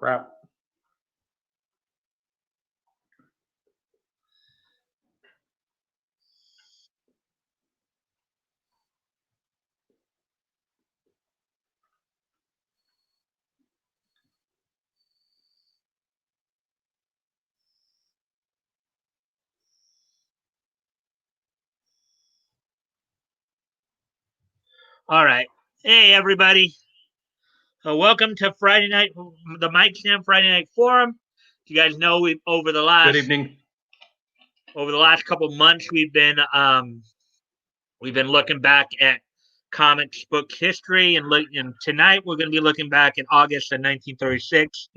Crap. All right. Hey, everybody. Welcome to Friday night, the Mikestand Friday Night Forum. You guys know over the last couple months we've been looking back at comics book history, and tonight we're going to be looking back at August of 1936.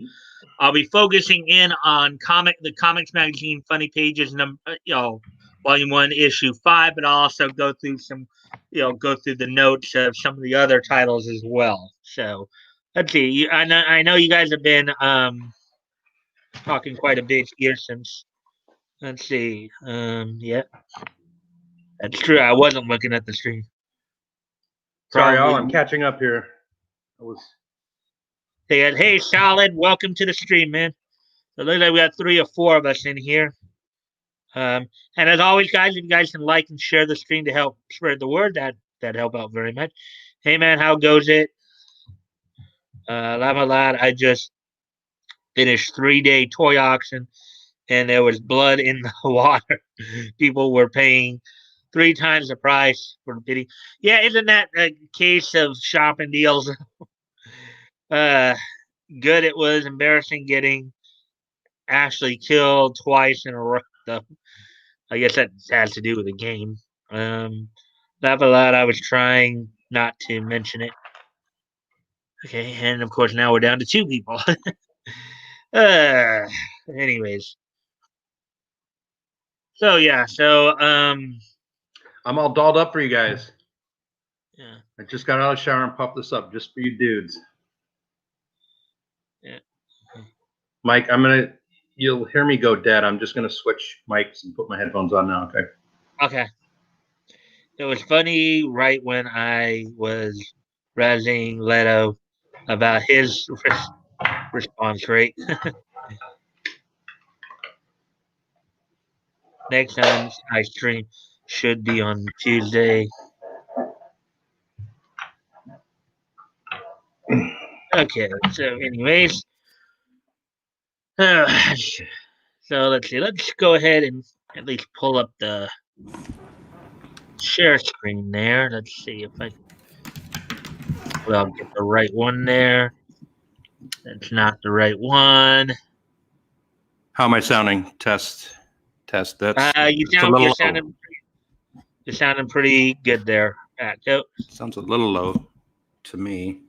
I'll be focusing in on the Comics Magazine Funny Pages, Volume 1, Issue 5, but I'll also go through the notes of some of the other titles as well. So let's see. I know you guys have been talking quite a bit here since. Let's see. Yeah, that's true. I wasn't looking at the stream. Sorry, y'all. I'm catching up here. Hey, Solid. Welcome to the stream, man. So it looks like we got 3 or 4 of us in here. And as always, guys, if you guys can like and share the stream to help spread the word, that'd help out very much. Hey, man, how goes it? Lama Lad, I just finished 3-day toy auction, and there was blood in the water. People were paying 3 times the price for the pity. Yeah, isn't that a case of shopping deals? Good. It was embarrassing getting Ashley killed twice in a row, though. I guess that has to do with the game. Not a lot. I was trying not to mention it. Okay, and of course now we're down to 2 people. Anyways. So yeah, I'm all dolled up for you guys. Yeah. I just got out of the shower and popped this up just for you dudes. Yeah. Mike, you'll hear me go dead. I'm just gonna switch mics and put my headphones on now, okay? Okay. It was funny right when I was razzing Leto about his response rate. Next time I stream should be on Tuesday. Okay, so anyways. So let's see. Let's go ahead and at least pull up the share screen there. Let's see if I I'll get the right one there. That's not the right one. How am I sounding? Test. That's you're sounding pretty good there. Sounds a little low to me.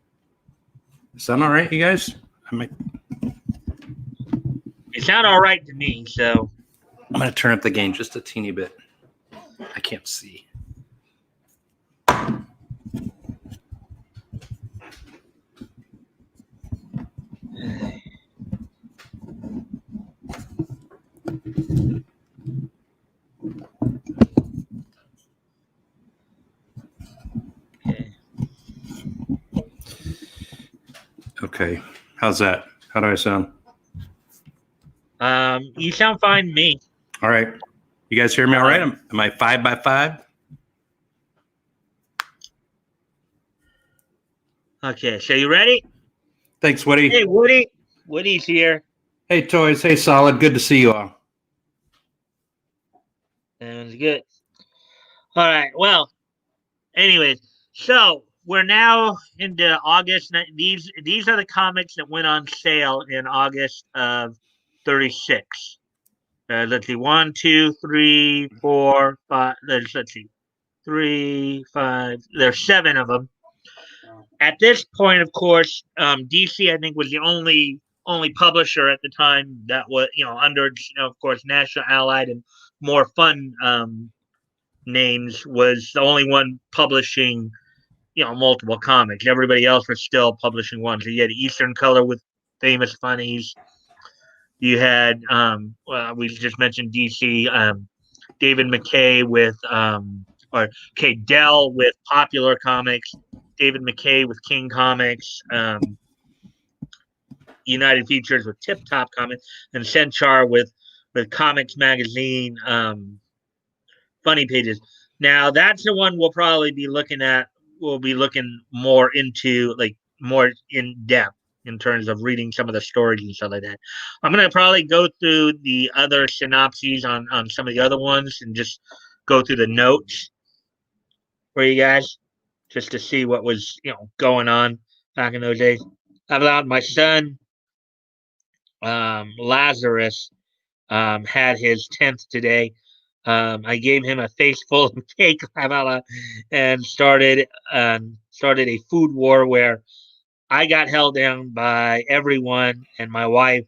Sound all right, you guys? You sound all right to me, so I'm gonna turn up the gain just a teeny bit. I can't see. Okay. How's that? How do I sound? You sound fine to me. All right. You guys hear me all right? Am I 5 by 5? Okay, so you ready? Thanks, Woody. Hey, Woody. Woody's here. Hey, Toys. Hey, Solid. Good to see you all. Sounds good. All right. Well, anyways, so we're now into August. These are the comics that went on sale in August of 36. Let's see, 1, 2, 3, 4, 5. Let's see, 3, 5. There's 7 of them. At this point, of course, DC I think was the only publisher at the time that was under of course National Allied and More Fun names, was the only one publishing multiple comics. Everybody else was still publishing one. So you had Eastern Color with Famous Funnies. You had we just mentioned DC, David McKay with Dell with Popular Comics, David McKay with King Comics. United Features with Tip Top Comics, and Centar with Comics Magazine funny pages. Now that's the one we'll probably be looking at. We'll be looking more into, like, more in depth in terms of reading some of the stories and stuff like that. I'm gonna probably go through the other synopses on some of the other ones and just go through the notes for you guys, just to see what was going on back in those days. I've allowed my son Lazarus had his 10th today. I gave him a face full of cake and started a food war where I got held down by everyone, and my wife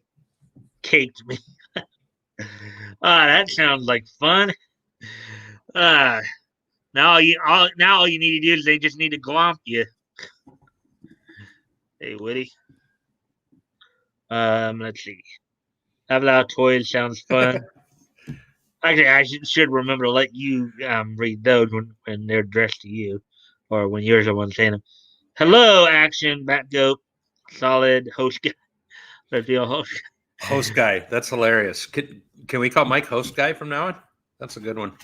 caked me. That sounds like fun. Uh, now all you need to do is they just need to glomp you. Hey, Woody. Let's see. Have Loud Toys sounds fun. Actually, I should remember to let you read those when they're addressed to you, or when you're the one saying them. Hello, Action Batgoat, solid host guy. Host guy. That's hilarious. Can we call Mike host guy from now on? That's a good one.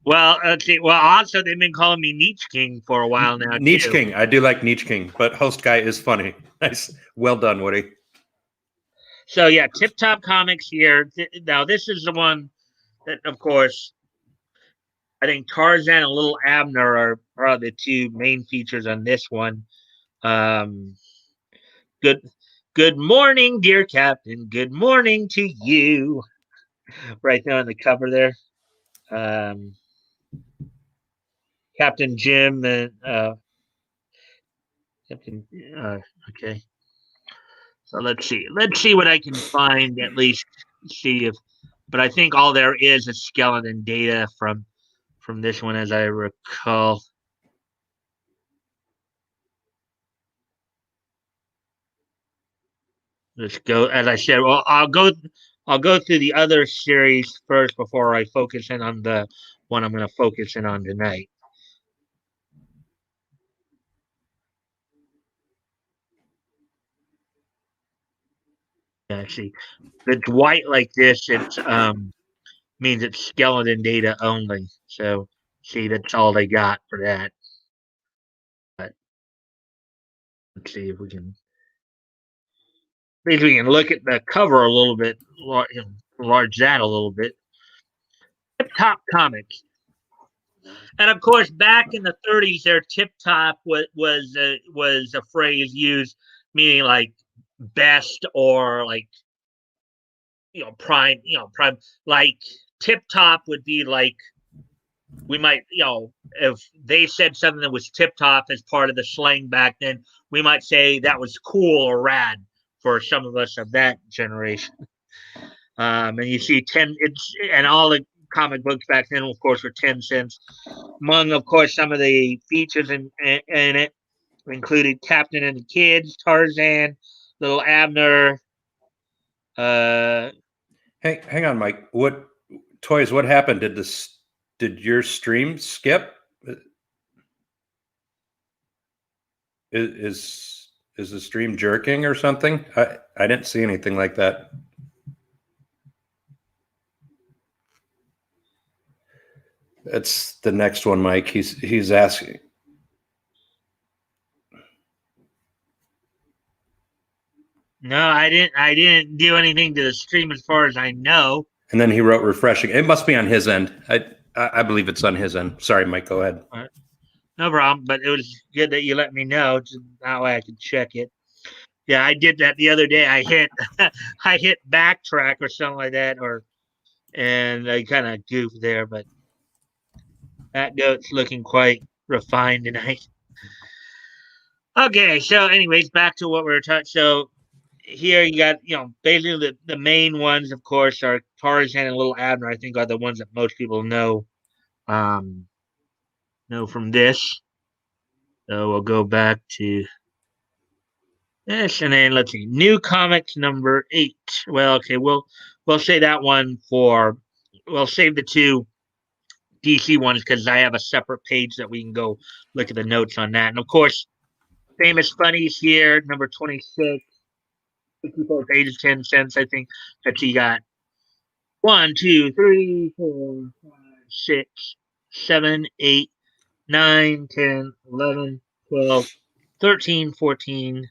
Well, let's see. Well, also they've been calling me Niche King for a while now. Niche King. I do like Niche King, but host guy is funny. Nice. Well done, Woody. So yeah, Tip Top Comics here. Now this is the one that, of course, I think Tarzan and Little Abner are probably the two main features on this one. Good morning, dear Captain. Good morning to you. Right there on the cover there. Captain Jim and Captain. Okay. So let's see what I can find, at least see if. But I think all there is skeleton data from this one, as I recall. Let's go. As I said, well, I'll go through the other series first before I focus in on the one I'm going to focus in on tonight. Yeah, see, if it's white like this, it's means it's skeleton data only. So see, that's all they got for that. But let's see if we can. Maybe we can look at the cover a little bit, enlarge that a little bit. Tip Top Comics, and of course, back in the 30s, their Tip Top was a phrase used meaning like best, or like prime. Like Tip Top would be like, we might, if they said something that was tip top as part of the slang back then, we might say that was cool or rad for some of us of that generation. And you see 10, and all the comic books back then, of course, were 10 cents. Among, of course, some of the features in it included Captain and the Kids, Tarzan, Little Abner. Hey, hang on, Mike. What happened? Did your stream skip? Is the stream jerking or something? I didn't see anything like that. That's the next one, Mike. He's asking. No, I didn't do anything to the stream as far as I know. And then he wrote refreshing. It must be on his end. I believe it's on his end. Sorry, Mike. Go ahead. All right. No problem, but it was good that you let me know. That way I could check it. Yeah, I did that the other day. I hit I hit backtrack or something like that, and I kind of goofed there, but that goat's looking quite refined tonight. Okay, so anyways, back to what we were talking. So here you got, basically the main ones, of course, are Tarzan and Little Abner. I think are the ones that most people know from this. So we'll go back to this, and then let's see, new comics number 8. Well, okay, we'll say that one for. We'll save the two DC ones because I have a separate page that we can go look at the notes on that. And of course, Famous Funnies here, number 26. both ages 10 cents. I think that you got 1, 2, 3, 4, 5, 6, 7, 8, 9, 10, 11, 12, 13, 14,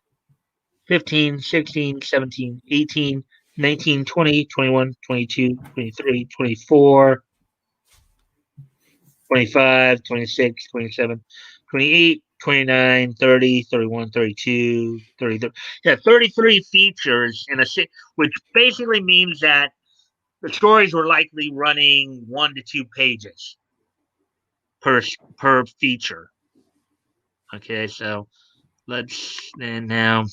15, 16, 17, 18, 19, 20, 21, 22, 23, 24, 25, 26, 27, 28, 29, 30, 31, 32, 33. Yeah, 33 features in a which basically means that the stories were likely running 1 to 2 pages per feature. Okay, so let's then now.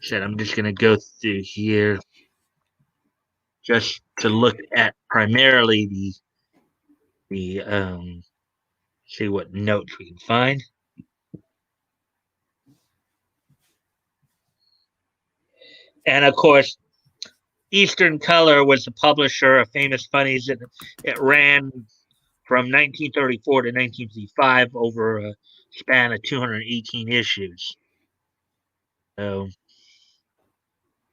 Said I'm just gonna go through here just to look at primarily the see what notes we can find. And of course, Eastern Color was the publisher of Famous Funnies, and it ran from 1934 to 1955 over a span of 218 issues. So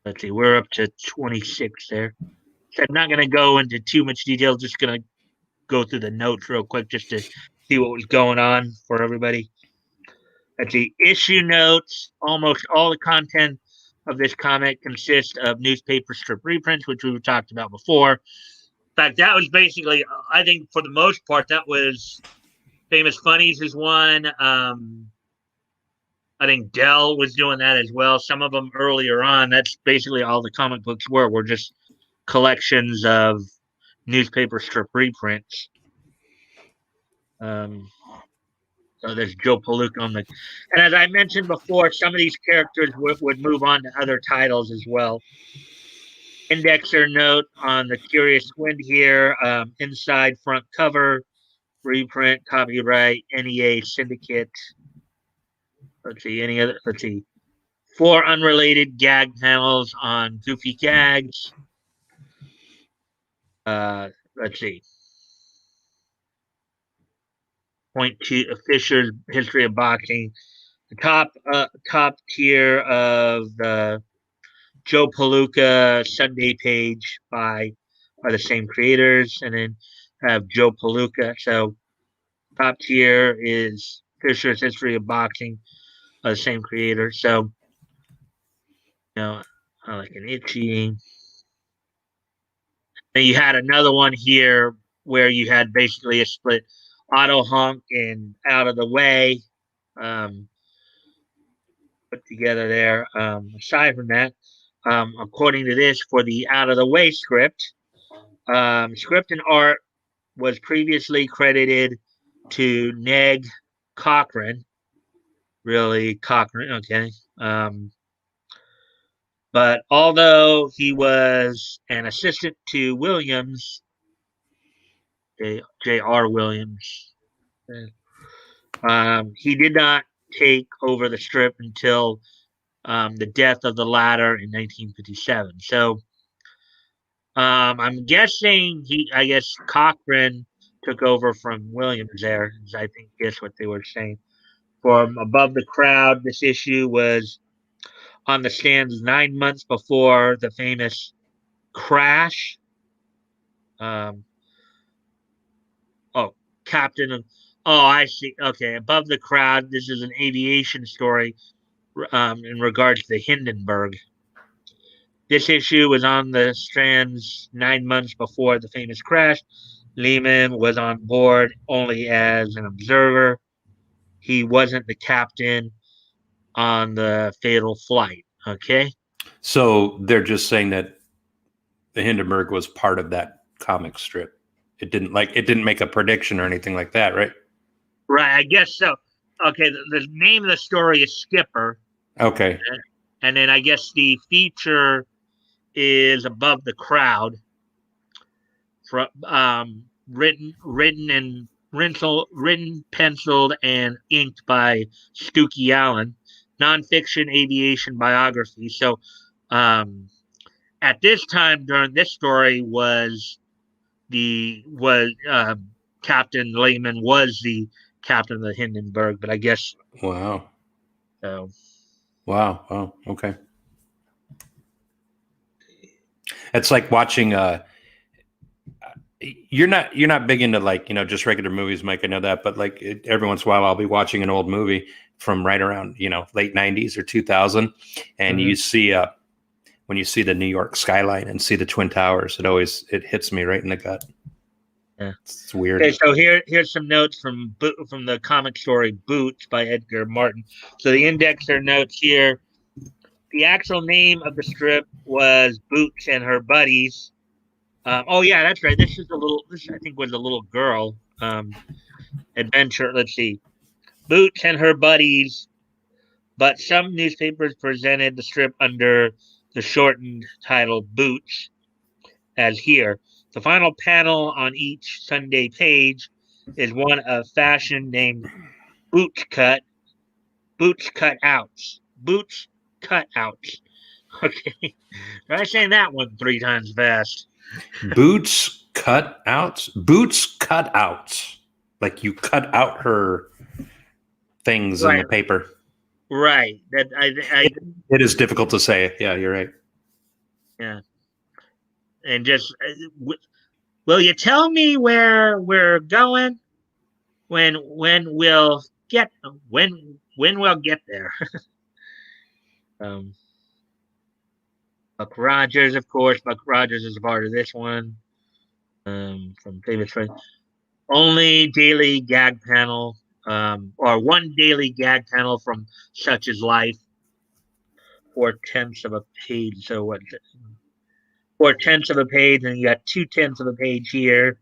let's see, we're up to 26 there. So I'm not going to go into too much detail, just going to go through the notes real quick just to see what was going on for everybody. Let's see, issue notes. Almost all the content of this comic consists of newspaper strip reprints, which we talked about before. In fact, that was basically, I think for the most part, that was Famous Funnies is one. I think Dell was doing that as well. Some of them earlier on. That's basically all the comic books were just collections of newspaper strip reprints. So there's Joe Palooka on the, and as I mentioned before, some of these characters would move on to other titles as well. Indexer note on the Curious Squid here, inside front cover, reprint, copyright, NEA Syndicate. Let's see, any other, let's see, 4 unrelated gag panels on Goofy Gags. Let's see. Point 2, Fisher's History of Boxing. The top tier of the Joe Palooka Sunday page by the same creators, and then have Joe Palooka. So top tier is Fisher's History of Boxing by the same creator. So I like an itchy. And you had another one here where you had basically a split Auto Honk and Out of the Way put together there. Aside from that, according to this, for the Out of the Way script, script and art was previously credited to Neg Cochran. Really, Cochran, okay. But although he was an assistant to Williams, J.R. Williams, he did not take over the strip until the death of the latter in 1957. So I'm guessing I guess Cochran took over from Williams there, is I think that's what they were saying. From Above the Crowd, this issue was on the stands 9 months before the famous crash. Captain. Oh, I see. Okay, Above the Crowd. This is an aviation story in regards to the Hindenburg. This issue was on the strands 9 months before the famous crash. Lehman was on board only as an observer. He wasn't the captain on the fatal flight. Okay. So they're just saying that the Hindenburg was part of that comic strip. It didn't make a prediction or anything like that, right? Right, I guess so. Okay, the name of the story is Skipper. Okay. And then I guess the feature is Above the Crowd. Written, penciled, and inked by Stookie Allen. Nonfiction aviation biography. So at this time during this story Captain Lehman was the captain of the Hindenburg, but I guess wow. So Wow. Oh, okay. It's like watching you're not big into like, just regular movies, Mike. I know that, but like every once in a while I'll be watching an old movie from right around, late 90s or 2000, and you see when you see the New York skyline and see the Twin Towers, it hits me right in the gut. Yeah. It's weird. Okay, so here's some notes from the comic story Boots by Edgar Martin. So the indexer notes here. The actual name of the strip was Boots and Her Buddies. Oh yeah, that's right. This I think was a little girl adventure. Let's see, Boots and Her Buddies. But some newspapers presented the strip under the shortened title Boots, as here. The final panel on each Sunday page is one of fashion named Boots Cut Outs. Boots Cut Outs. Okay. Try saying that one 3 times fast. Boots cut outs. Like you cut out her things in the paper. Right. It is difficult to say. Yeah, you're right. Yeah. And just will you tell me where we're going when we'll get there? Buck Rogers, of course. Buck Rogers is a part of this one. From Famous Friends. Only daily gag panel, or one daily gag panel from Such Is Life. 4/10 of a page. So what? 4/10 of a page, and you got 2/10 of a page here,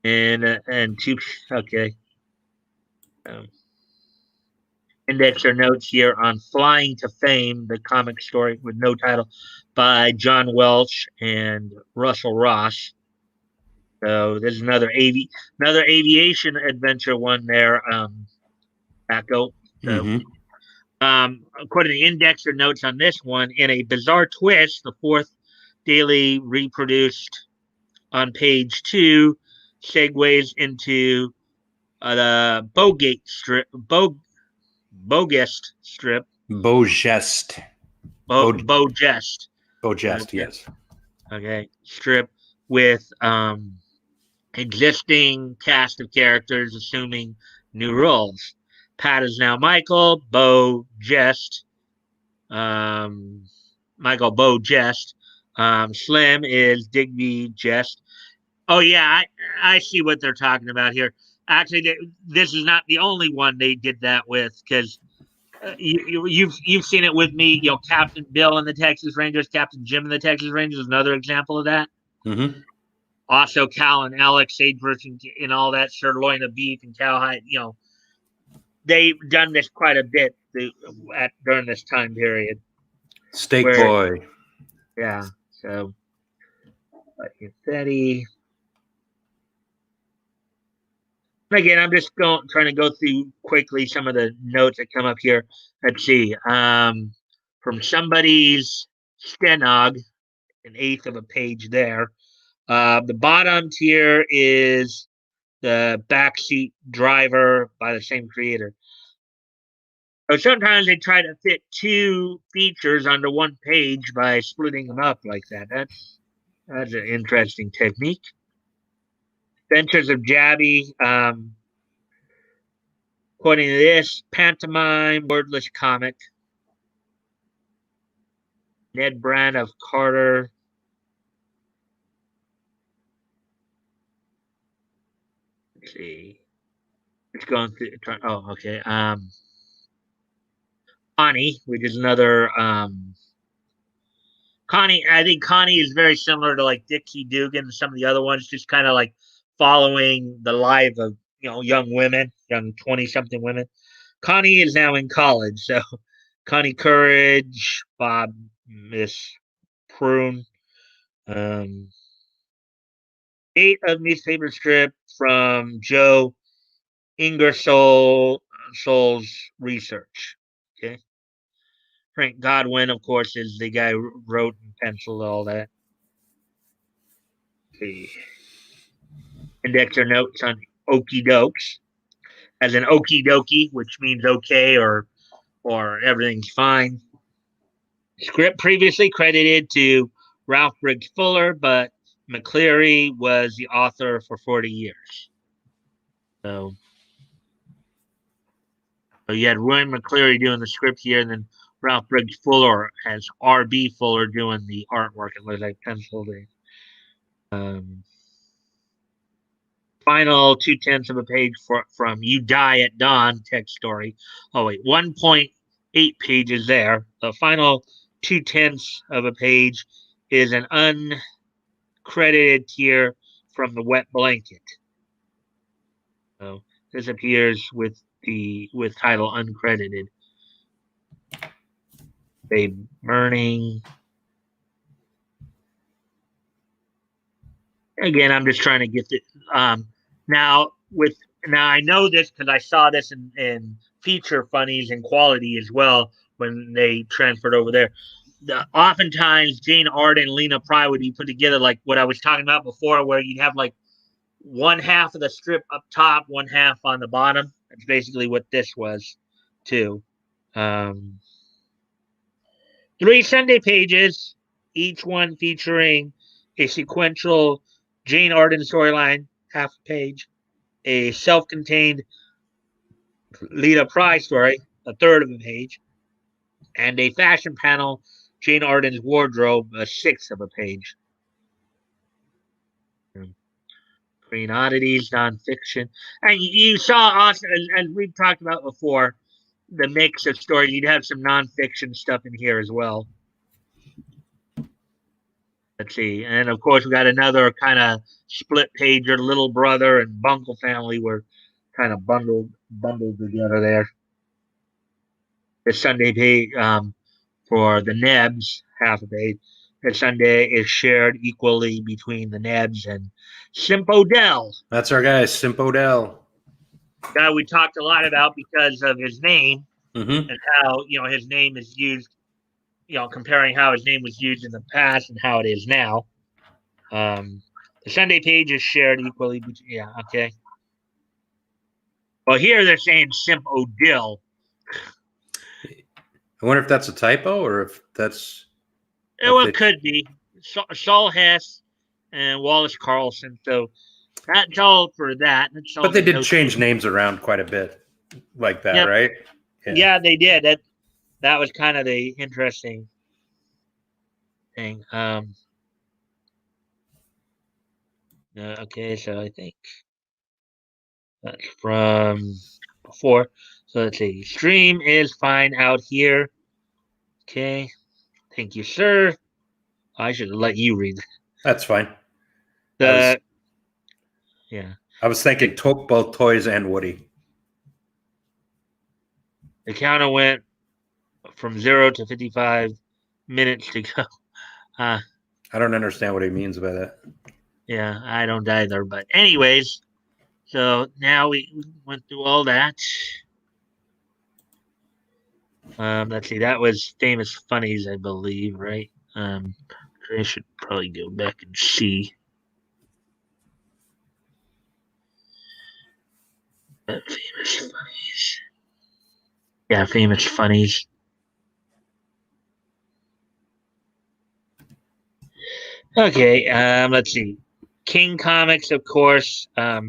and two. Okay. Index or notes here on Flying to Fame, the comic story with no title by John Welch and Russell Ross. So there's another aviation adventure one there. Batgoat. So, according to the index or notes on this one, in a bizarre twist, the 4th daily reproduced on page 2 segues into the Bogest strip. Bogest, okay. Yes. Okay, strip with existing cast of characters assuming new roles. Pat is now Michael. Michael Bo Jest. Slim is Digby Jest. Oh yeah, I see what they're talking about here. Actually, this is not the only one they did that with, because you've seen it with me. Captain Bill and the Texas Rangers, Captain Jim and the Texas Rangers is another example of that. Mm-hmm. Also, Cal and Alex, Sagebrush, and all that, sirloin of beef and cowhide. They've done this quite a bit during this time period. Steak Boy. Yeah. So, confetti. Again, I'm just trying to go through quickly some of the notes that come up here. Let's see. From somebody's stenog, an 1/8 of a page there. The bottom tier is the Backseat Driver by the same creator. So sometimes they try to fit 2 features onto one page by splitting them up like that. That's an interesting technique. Adventures of Jabby. According to this, pantomime, wordless comic. Ned Brand of Carter. Let's see. It's going through. Oh, okay. Connie, which is another. Connie, I think Connie is very similar to like Dixie Dugan and some of the other ones, just kind of like following the life of young women, young 20-something women. Connie is now in college, so Connie Courage, Bob, Miss Prune. 8 of newspaper strip from Joe Ingersoll's research. Okay. Frank Godwin, of course, is the guy who wrote and penciled all that. Okay. Index or notes on Okie Dokes, as an okie dokie, which means okay or or everything's fine. Script previously credited to Ralph Briggs Fuller, but McCleary was the author for 40 years. So you had William McCleary doing the script here, and then Ralph Briggs Fuller has R.B. Fuller doing the artwork. It looks like penciled in. Final 2/10 of a page from You Die at Dawn text story. Oh, wait, 1.8 pages there. The final 2/10 of a page is an uncredited tier from The Wet Blanket. So this appears with title uncredited. Babe Burning. Again, I'm just trying to get it. Now I know this because I saw this in feature funnies and quality as well when they transferred over there. Oftentimes Jane Arden and Lena Pry would be put together like what I was talking about before, where you'd have like one half of the strip up top, one half on the bottom. That's basically what this was too. 3 Sunday pages, each one featuring a sequential Jane Arden storyline, half a page, a self-contained Lena Pry story, a third of a page, and a fashion panel, Jane Arden's wardrobe, a sixth of a page. Green oddities, nonfiction, and you saw also, as we've talked about before, the mix of stories. You'd have some nonfiction stuff in here as well. Let's see, and of course we got another kind of split pager. Little Brother and Bunkle Family were kind of bundled together there. The Sunday page for the Nebs, half a page. The Sunday is shared equally between the Nebs and Simp Odell. That's our guy, Simp Odell. Guy we talked a lot about because of his name Mm-hmm. and how his name is used. Comparing how his name was used in the past and how it is now. The Sunday page is shared equally between. Yeah, okay. Well, here they're saying Simp Odell. I wonder if that's a typo or if that's. Well, it could be. Saul Hess and Wallace Carlson. So that's all for that. But they did change names around quite a bit like that, yep. Right? Yeah, they did. That was kind of the interesting thing. Okay, so I think that's from before. So let's see. Stream is fine out here. Okay. Thank you, sir. I should have let you read. That's fine. Yeah. I was thinking both Toys and Woody. The counter went from 0 to 55 minutes to go. I don't understand what he means by that. Yeah, I don't either. But anyways, so now we went through all that. Let's see. That was Famous Funnies, I believe, right? I should probably go back and see. Famous Funnies. Yeah, Famous Funnies. Okay, let's see. King Comics, of course. I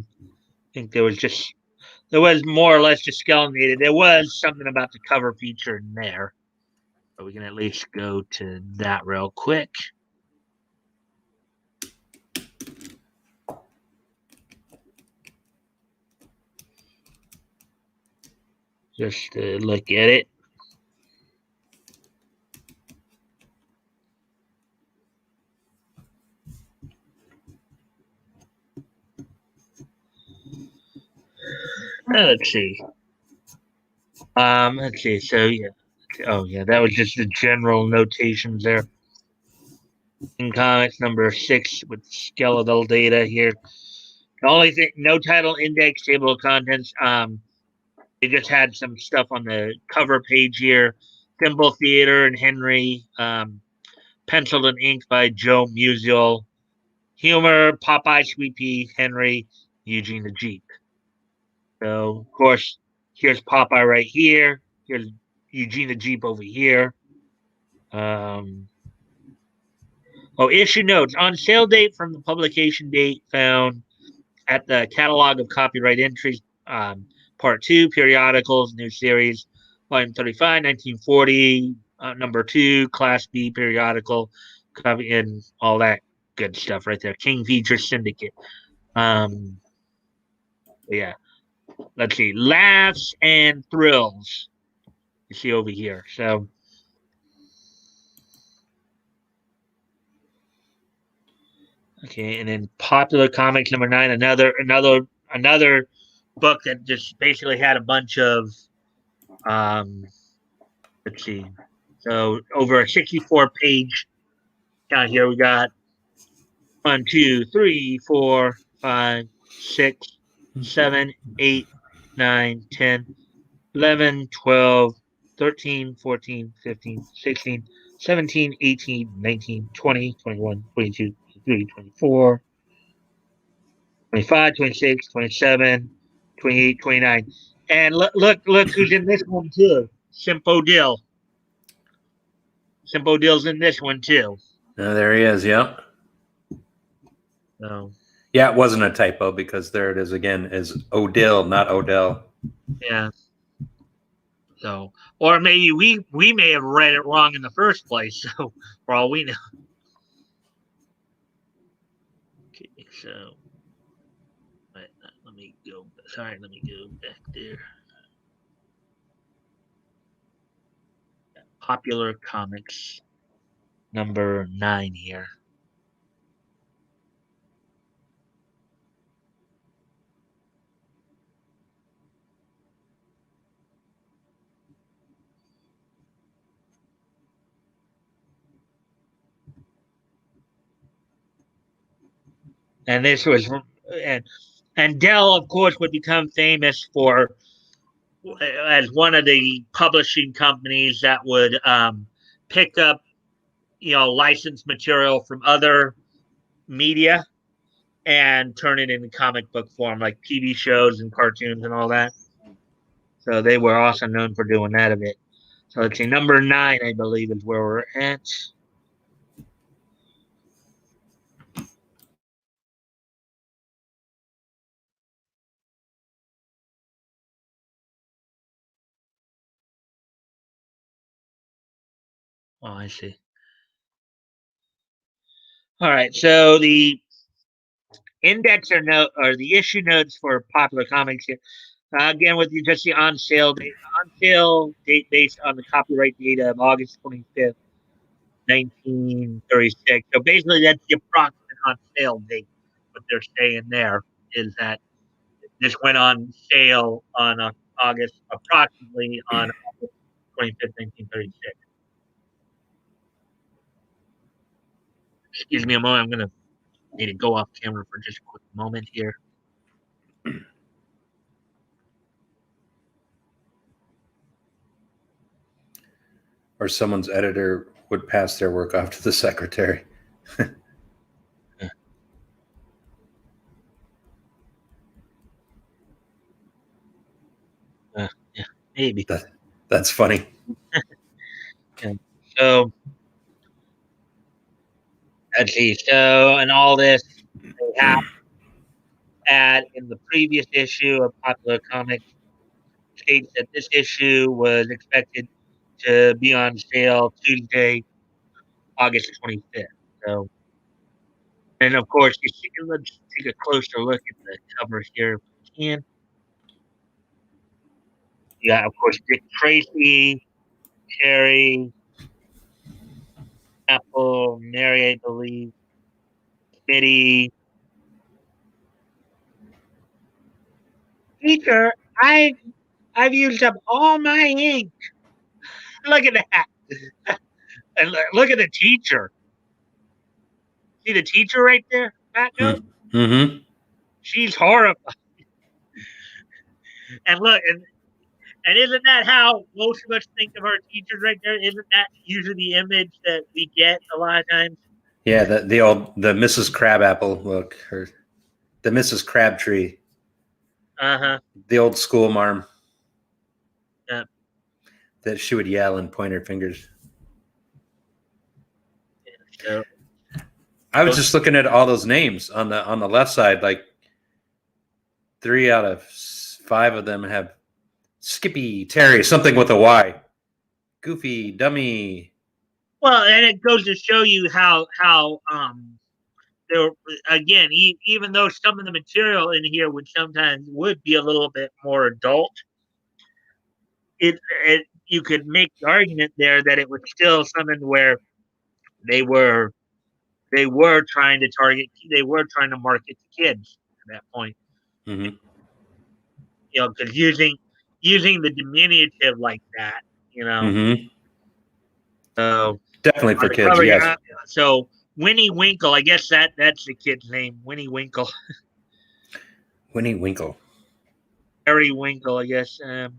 think there was more or less just skeletinated. There was something about the cover feature in there. But we can at least go to that real quick. Just to look at it. Let's see. Let's see. So yeah. Oh yeah, that was just the general notations there. In comics number 6 with skeletal data here. The only thing, no title, index, table of contents. They just had some stuff on the cover page here. Thimble Theater and Henry. Penciled and inked by Joe Musial. Humor, Popeye, Sweet Pea, Henry, Eugene the Jeep. So, of course, here's Popeye right here. Here's Eugene the Jeep over here. Issue notes. On sale date from the publication date found at the catalog of copyright entries, part 2, periodicals, new series, volume 35, 1940, number 2, class B periodical, copy, and all that good stuff right there. King Feature Syndicate. Yeah. Let's see. Laughs and Thrills. You see over here. So, okay, and then Popular Comics number 9, another book that just basically had a bunch of let's see. So over a 64-page count here, we got 1, 2, 3, 4, 5, 6, 7, 8, 9, 10, 11, 12, 13, 14, 15, 16, 17, 18, 19, 20, 21, 22, 23, 24, 25, 26, 27, 28, 29. And look who's in this one too. Simpo Dill. Simpo Dill's in this one too. There he is. Yeah. So Yeah, it wasn't a typo because there it is again. Is Odell, not Odell. yeah. So, or maybe we may have read it wrong in the first place. So, for all we know. Okay, so let me go. Sorry, let me go back there. Popular Comics number 9 here. And this was, and Dell, of course, would become famous for as one of the publishing companies that would pick up, licensed material from other media and turn it into comic book form, like TV shows and cartoons and all that. So they were also known for doing that a bit. So let's see, number 9, I believe, is where we're at. Oh, I see. All right, so the index or the issue notes for Popular Comics here. Again, with you just the on sale date based on the copyright date of August 25th, 1936. So basically, that's the approximate on sale date. What they're saying there is that this went on sale on approximately on August 25th, 1936. Excuse me a moment. I'm going to need to go off camera for just a quick moment here. Or someone's editor would pass their work off to the secretary. Yeah, maybe. That's funny. Okay. So let's see. So, and all this they have had in the previous issue of Popular Comics states that this issue was expected to be on sale Tuesday, August 25th. So, and of course, let's take a closer look at the cover here if we can. Yeah, of course, Dick Tracy, Terry, Apple, Mary, I believe, Smitty. Teacher, I've used up all my ink. Look at that. And look at the teacher. See the teacher right there, Batgoat? Mm-hmm. She's horrified. And look, and isn't that how most of us think of our teachers right there? Isn't that usually the image that we get a lot of times? Yeah, the Mrs. Crabapple look, or the Mrs. Crabtree. Uh-huh. The old school marm. Yeah. that she would yell and point her fingers. So, I was just looking at all those names on the left side. Like 3 out of 5 of them have Skippy, Terry, something with a Y. Goofy, Dummy. well, and it goes to show you how there again, even though some of the material in here would be a little bit more adult, it you could make the argument there that it was still something where they were trying to market to kids at that point. Mm-hmm. You know, because using the diminutive like that, you know. Mm-hmm. So Definitely for kids, cover, yes. So Winnie Winkle, I guess that's the kid's name. Winnie Winkle. Winnie Winkle. Harry Winkle, I guess. And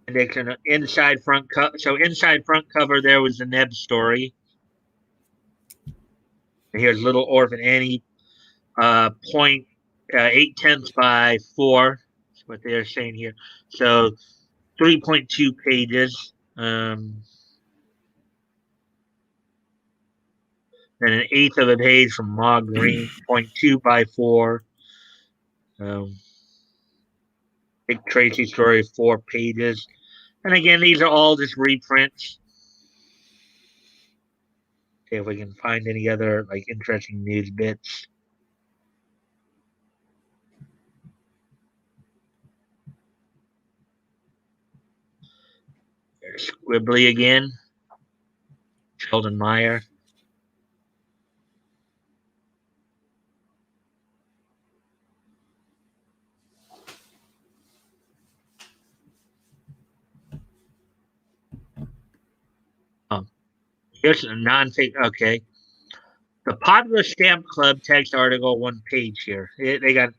it's an inside front cover. So inside front cover, there was the Neb story. And here's Little Orphan Annie, 0.8 by 4. That's what they're saying here. So 3.2 pages. And an eighth of a page from Ma Green, 0.2 by 4. Dick Tracy story, 4 pages. And again, these are all just reprints. See if we can find any other like interesting news bits. There's Squibbly again. Sheldon Meyer. Here's a non-fake. Okay. The Popular Stamp Club text article, 1 page here. They got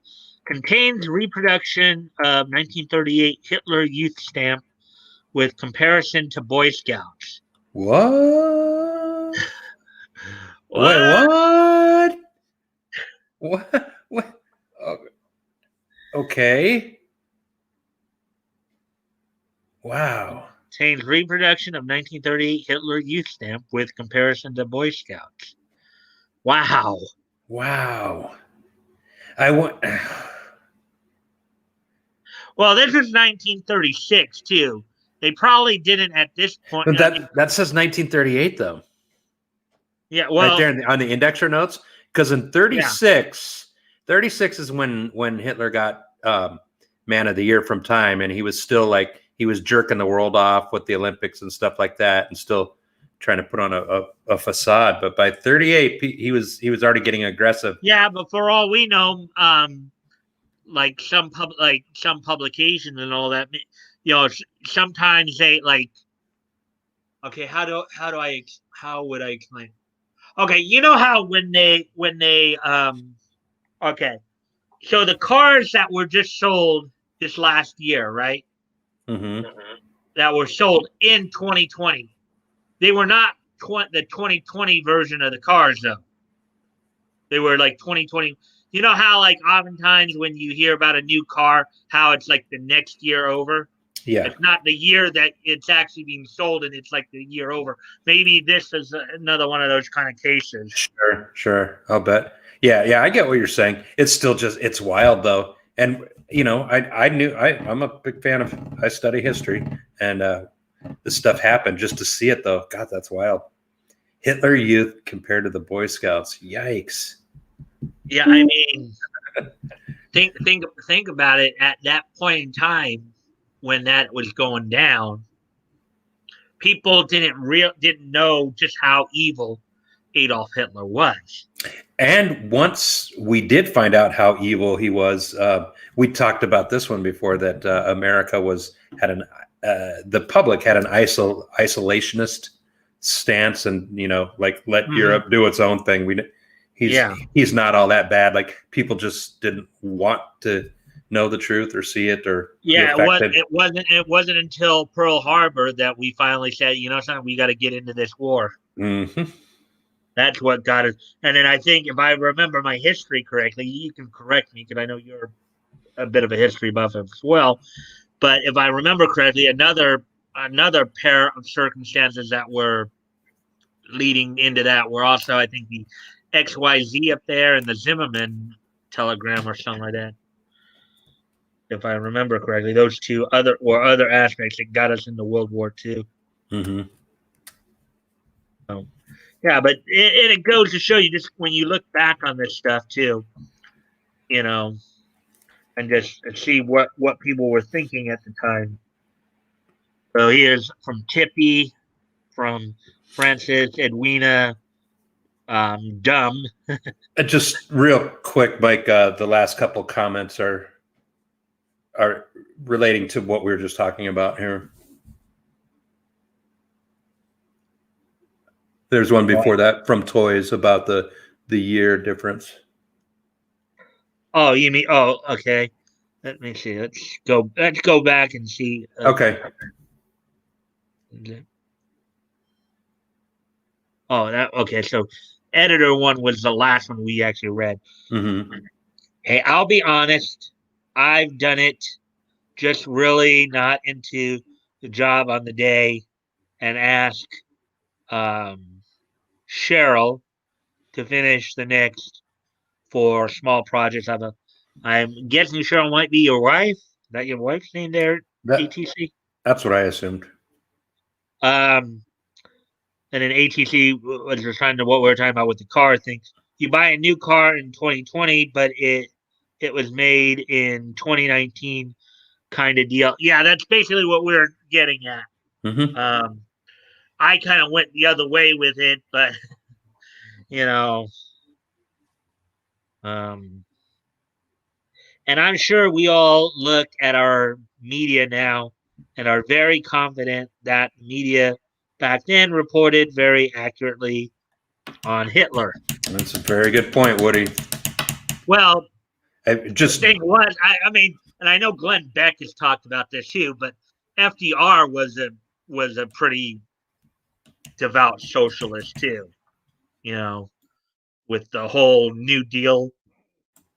contains reproduction of 1938 Hitler Youth stamp with comparison to Boy Scouts. What? Wait, what? What? Okay. Wow. Contains reproduction of 1938 Hitler Youth stamp with comparison to Boy Scouts. Wow. Wow. I want. Well, this is 1936 too. They probably didn't at this point. But that says 1938 though. Yeah, well, right there on the indexer notes, because in 36, 36 is when Hitler got Man of the Year from Time, and he was still like he was jerking the world off with the Olympics and stuff like that, and still trying to put on a facade. But by 38, he was already getting aggressive. Yeah, but for all we know, like some publications and all that, you know, sometimes they like. Okay, how would I explain? Okay, you know how when they okay, so the cars that were just sold this last year, right? Mm-hmm. That were sold in 2020. They were not the 2020 version of the cars, though. They were like 2020. You know how, like, oftentimes when you hear about a new car, how it's like the next year over? Yeah. It's not the year that it's actually being sold, and it's like the year over. Maybe this is another one of those kind of cases. Sure. I'll bet. Yeah, I get what you're saying. It's still it's wild, though. And, you know, I'm a big fan of, I study history, and this stuff happened just to see it, though. God, that's wild. Hitler Youth compared to the Boy Scouts. Yikes. Yeah, I mean, think about it. At that point in time, when that was going down, people didn't know just how evil Adolf Hitler was. And once we did find out how evil he was, we talked about this one before, that America the public had an isolationist stance, and, you know, like let Europe do its own thing. He's not all that bad. Like, people just didn't want to know the truth or see it or it wasn't until Pearl Harbor that we finally said, you know something, we got to get into this war. Mm-hmm. That's what got us. And then I think, if I remember my history correctly, you can correct me because I know you're a bit of a history buff as well, but if I remember correctly, another another pair of circumstances that were leading into that were also, I think, the XYZ up there and the Zimmerman telegram or something like that. If I remember correctly, those two other aspects that got us into World War II. Mm-hmm. So, yeah, but it goes to show you just when you look back on this stuff too, and just see what people were thinking at the time. So here's from Tippy, from Francis, Edwina, Dumb. Just real quick, Mike. The last couple comments are relating to what we were just talking about here. There's one before that from Toys about the year difference. Oh, you mean? Oh, okay. Let me see. Let's go back and see. Okay. Oh, that okay. So, editor one was the last one we actually read. Mm-hmm. Hey, I'll be honest. I've done it, just really not into the job on the day, and ask Cheryl to finish the next for small projects. I'm guessing Cheryl might be your wife. Is that your wife's name there? ATC. That's what I assumed. And then ATC was referring to what we were talking about with the car thing. You buy a new car in 2020, but it was made in 2019 kind of deal. Yeah, that's basically what we're getting at. Mm-hmm. I kind of went the other way with it, but and I'm sure we all look at our media now and are very confident that media back then reported very accurately on Hitler. That's a very good point, Woody. Well, the thing was, I mean, and I know Glenn Beck has talked about this too, but FDR was a pretty devout socialist too, with the whole New Deal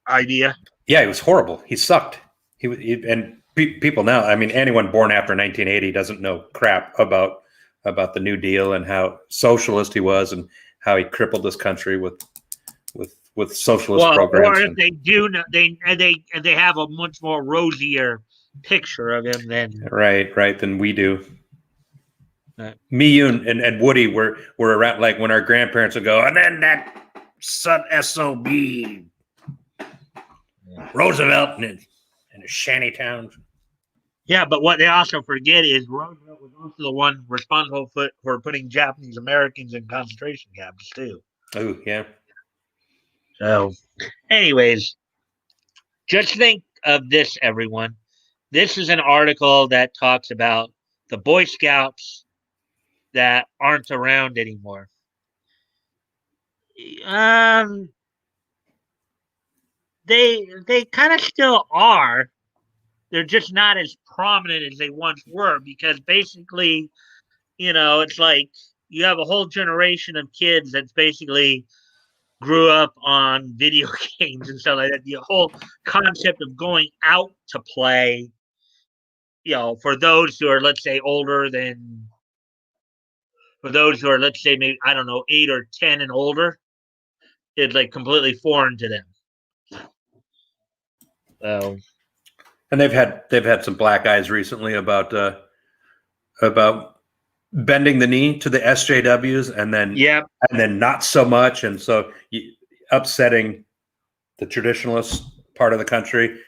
idea. Yeah, he was horrible. He sucked. And people now, I mean, anyone born after 1980 doesn't know crap about the New Deal and how socialist he was and how he crippled this country with socialist programs. Or if they do, they have a much more rosier picture of him than than we do. Me, you, and Woody were around, like when our grandparents would go, and then that son SOB Roosevelt in a shanty town. Yeah, but what they also forget is Roosevelt was also the one responsible for putting Japanese Americans in concentration camps too. Oh, yeah. So, anyways, just think of this, everyone. This is an article that talks about the Boy Scouts that aren't around anymore. They kind of still are. They're just not as prominent as they once were because basically, it's like you have a whole generation of kids that's basically grew up on video games and stuff like that. The whole concept of going out to play, for those who are, let's say, older than, for those who are, let's say, maybe, I don't know, 8 or 10 and older, it's like completely foreign to them. So, and they've had some black eyes recently about bending the knee to the SJWs and then not so much, and so upsetting the traditionalist part of the country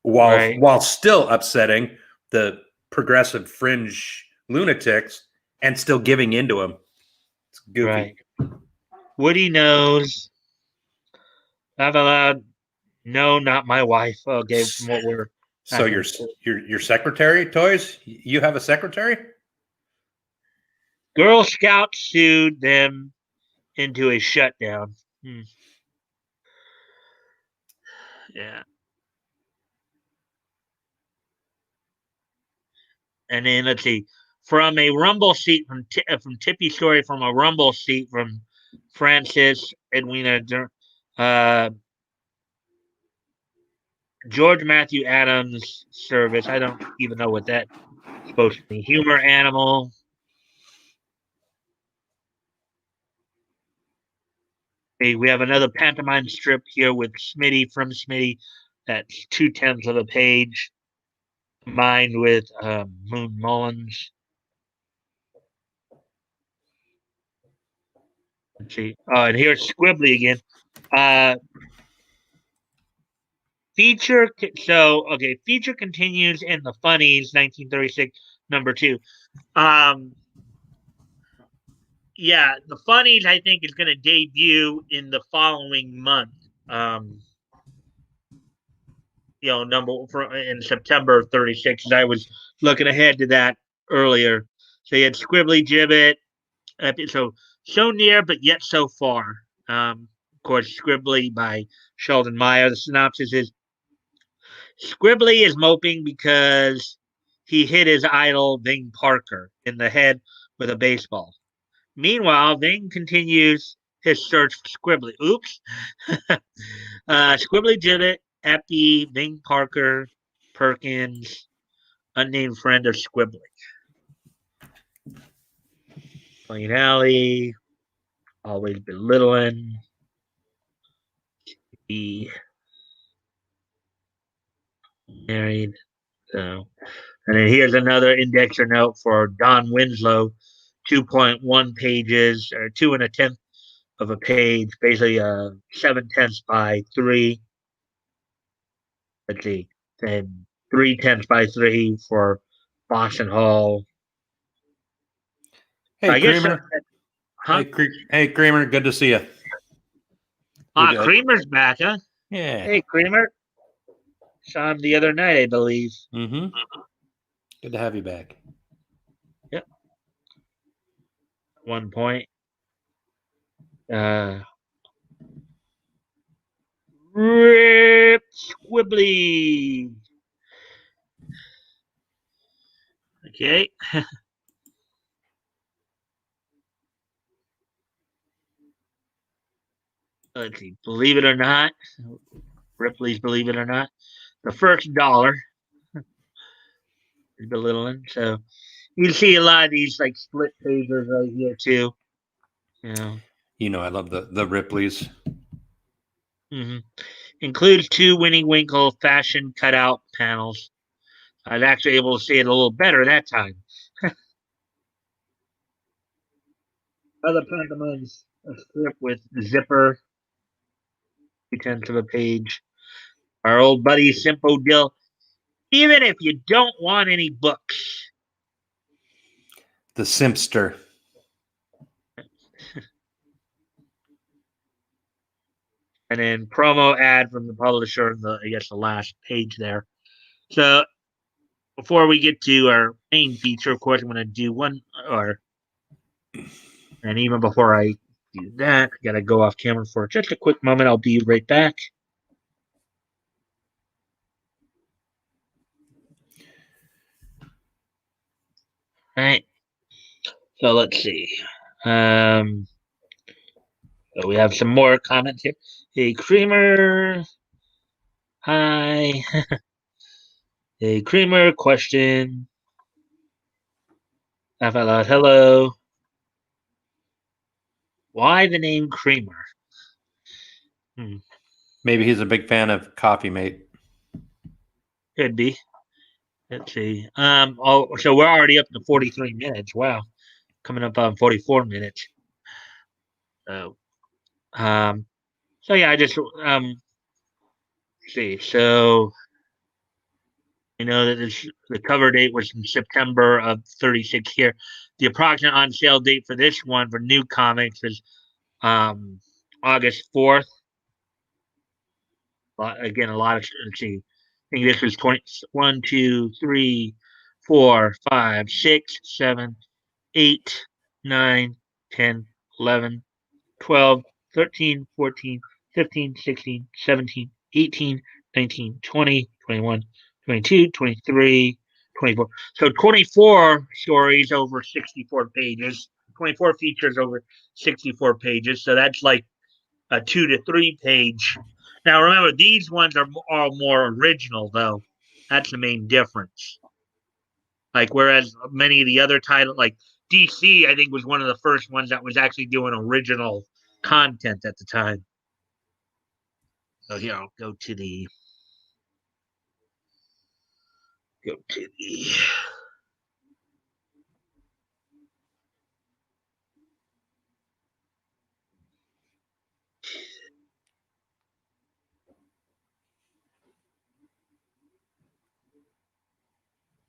while still upsetting the progressive fringe lunatics and still giving into them. It's goofy. Right. Woody knows. Not allowed. No, not my wife. Okay, from what we're. So your secretary, Toys? You have a secretary? Girl Scouts sued them into a shutdown. Yeah. And then let's see, from a Rumble seat from Tippy story from a Rumble seat from Francis Edwina, George Matthew Adams service. I don't even know what that Supposed to be humor animal. Okay, we have another pantomime strip here with Smitty from Smitty. That's 2/10 of a page, combined with Moon Mullins. Let's see. Oh, and here's Squibbly again. Feature. So, okay, feature continues in the Funnies, 1936, number 2. Yeah, the Funnies, I think, is going to debut in the following month. In September of 36. I was looking ahead to that earlier. So you had Squibbly Gibbet. So near, but yet so far. Of course, Squibbly by Sheldon Meyer. The synopsis is Squibbly is moping because he hit his idol, Ving Parker, in the head with a baseball. Meanwhile, Ving continues his search for Squibbly. Oops. Squibbly Gibbet, Epi, Ving Parker, Perkins, unnamed friend of Squibbly. Plain Alley, always belittling. He married. So, and then here's another indexer note for Don Winslow, 2.1 pages, or 2 1/10 of a page, basically 7/10 by 3. Let's see, then 3/10 by 3 for Boston Hall. Hey, Creamer. Huh? Hey, Creamer. Good to see you. Creamer's back, huh? Yeah. Hey, Creamer. Saw him the other night, I believe. Mm-hmm. Good to have you back. Yep. One point. Rip Squibbly. Okay. Let's see. Believe it or not, Ripley's Believe It or Not, the first dollar is belittling. So you see a lot of these like split pages right here too. I love the Ripleys. Mm-hmm. Includes 2 Winnie Winkle fashion cutout panels. I was actually able to see it a little better that time. Other pantomimes, a strip with Zipper, 2/10 of a page. Our old buddy Simpo Dill. Even if you don't want any books. The Simpster. And then promo ad from the publisher, the last page there. So before we get to our main feature, of course, I'm going to do and even before I do that, I got to go off camera for just a quick moment. I'll be right back. All right. So let's see. So we have some more comments here. Hey, Creamer. Hi. Hey, Creamer. Question. Laugh out loud. Hello. Why the name Creamer? Maybe he's a big fan of Coffee Mate. Could be. Let's see. So we're already up to 43 minutes. Wow. Coming up on 44 minutes. So yeah, I just see. So that the cover date was in September of 36 here. The approximate on sale date for this one for new comics is August 4th. Again, a lot of, let's see. I think this was 1, 2, 3, 4, 5, 6, 7, 8, 9, 10, 11, 12, 13, 14, 15, 16, 17, 18, 19, 20, 21, 22, 23, 24. So 24 stories over 64 pages, 24 features over 64 pages. So that's like a 2 to 3 page. Now remember, these ones are all more original, though. That's the main difference. Like whereas many of the other titles, like DC, I think was one of the first ones that was actually doing original content at the time. So here I'll go to the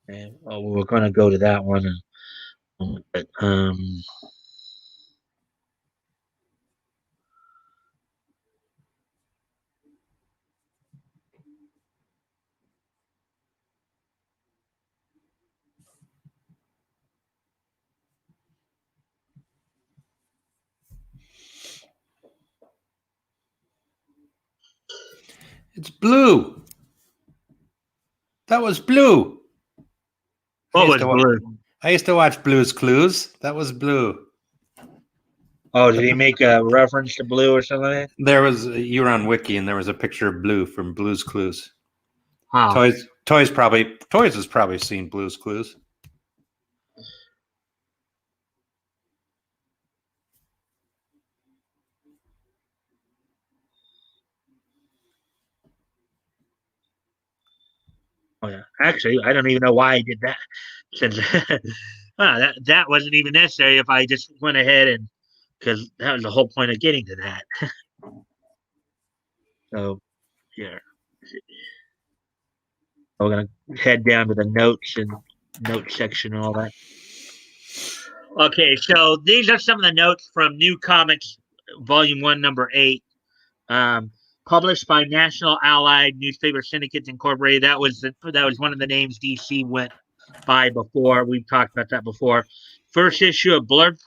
and we're going to go to that one. But, It's Blue. That was Blue. what was Blue? I used to watch Blue's Clues. That was Blue. Oh, did he make a reference to Blue or something? There was you were on Wiki, and there was a picture of Blue from Blue's Clues. Huh. Toys has probably seen Blue's Clues. Oh yeah. Actually, I don't even know why I did that. Since that wasn't even necessary if I just went ahead and because that was the whole point of getting to that. So here. We're gonna head down to the notes and note section and all that. Okay, so these are some of the notes from New Comics, Volume 1, Number 8. Published by National Allied Newspaper Syndicates Incorporated. That was one of the names DC went by before. We've talked about that before. First issue of Blood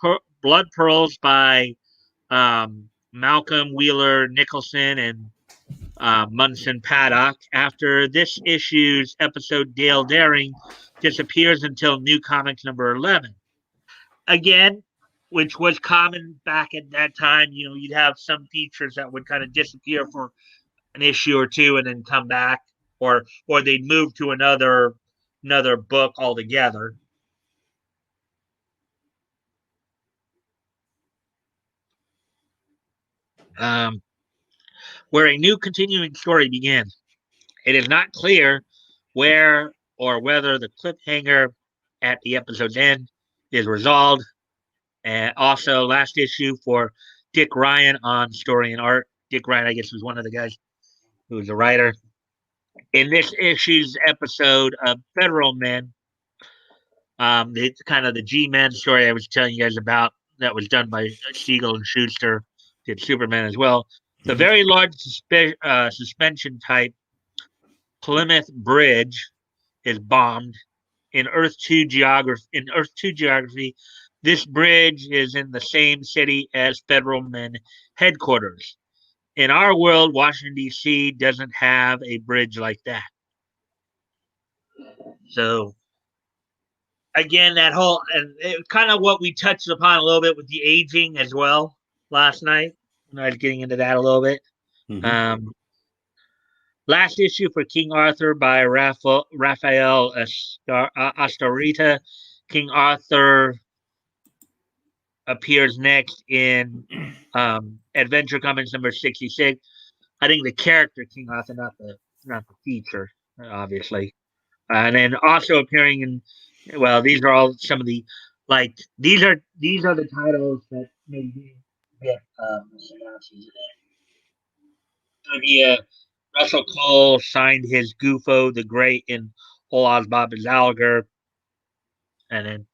Pearls by Malcolm Wheeler Nicholson and Munson Paddock. After this issue's episode, Dale Daring disappears until New Comics number 11. Again, which was common back at that time. You'd have some features that would kind of disappear for an issue or two and then come back, or they'd move to another book altogether. Where a new continuing story begins. It is not clear where or whether the cliffhanger at the episode's end is resolved. And also, last issue for Dick Ryan on story and art. Dick Ryan, I guess, was one of the guys who was a writer. In this issue's episode of Federal Men, it's kind of the G-Men story I was telling you guys about that was done by Siegel and Schuster, did Superman as well. The very large suspension type Plymouth Bridge is bombed in Earth 2 geography. This bridge is in the same city as Federal Men headquarters. In our world, Washington, D.C. doesn't have a bridge like that. So, again, that whole, and it, kind of what we touched upon a little bit with the aging as well last night. I was getting into that a little bit. Mm-hmm. Last issue for King Arthur by Raphael Astorita. King Arthur appears next in Adventure Comics number 66. I think the character King Arthur, not the feature, obviously. And then also appearing in, well, these are all some of the, like, these are the titles that maybe get synopses in it. Russell Cole signed his Gufo the Great in Oz Bob Zalger. And then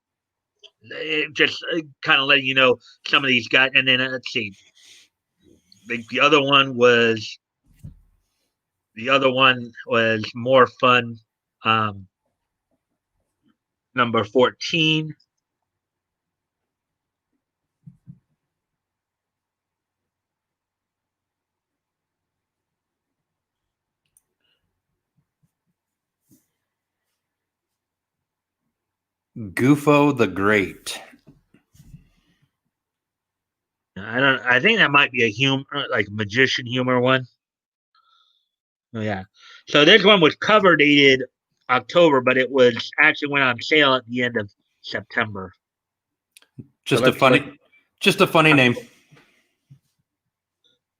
it just kind of letting you know some of these guys. And then let's see. The other one was more fun. Number 14. Gufo the Great. I think that might be a humor, like magician humor one. Oh yeah. So this one was cover dated October, but it was actually went on sale at the end of September. Just So a funny name.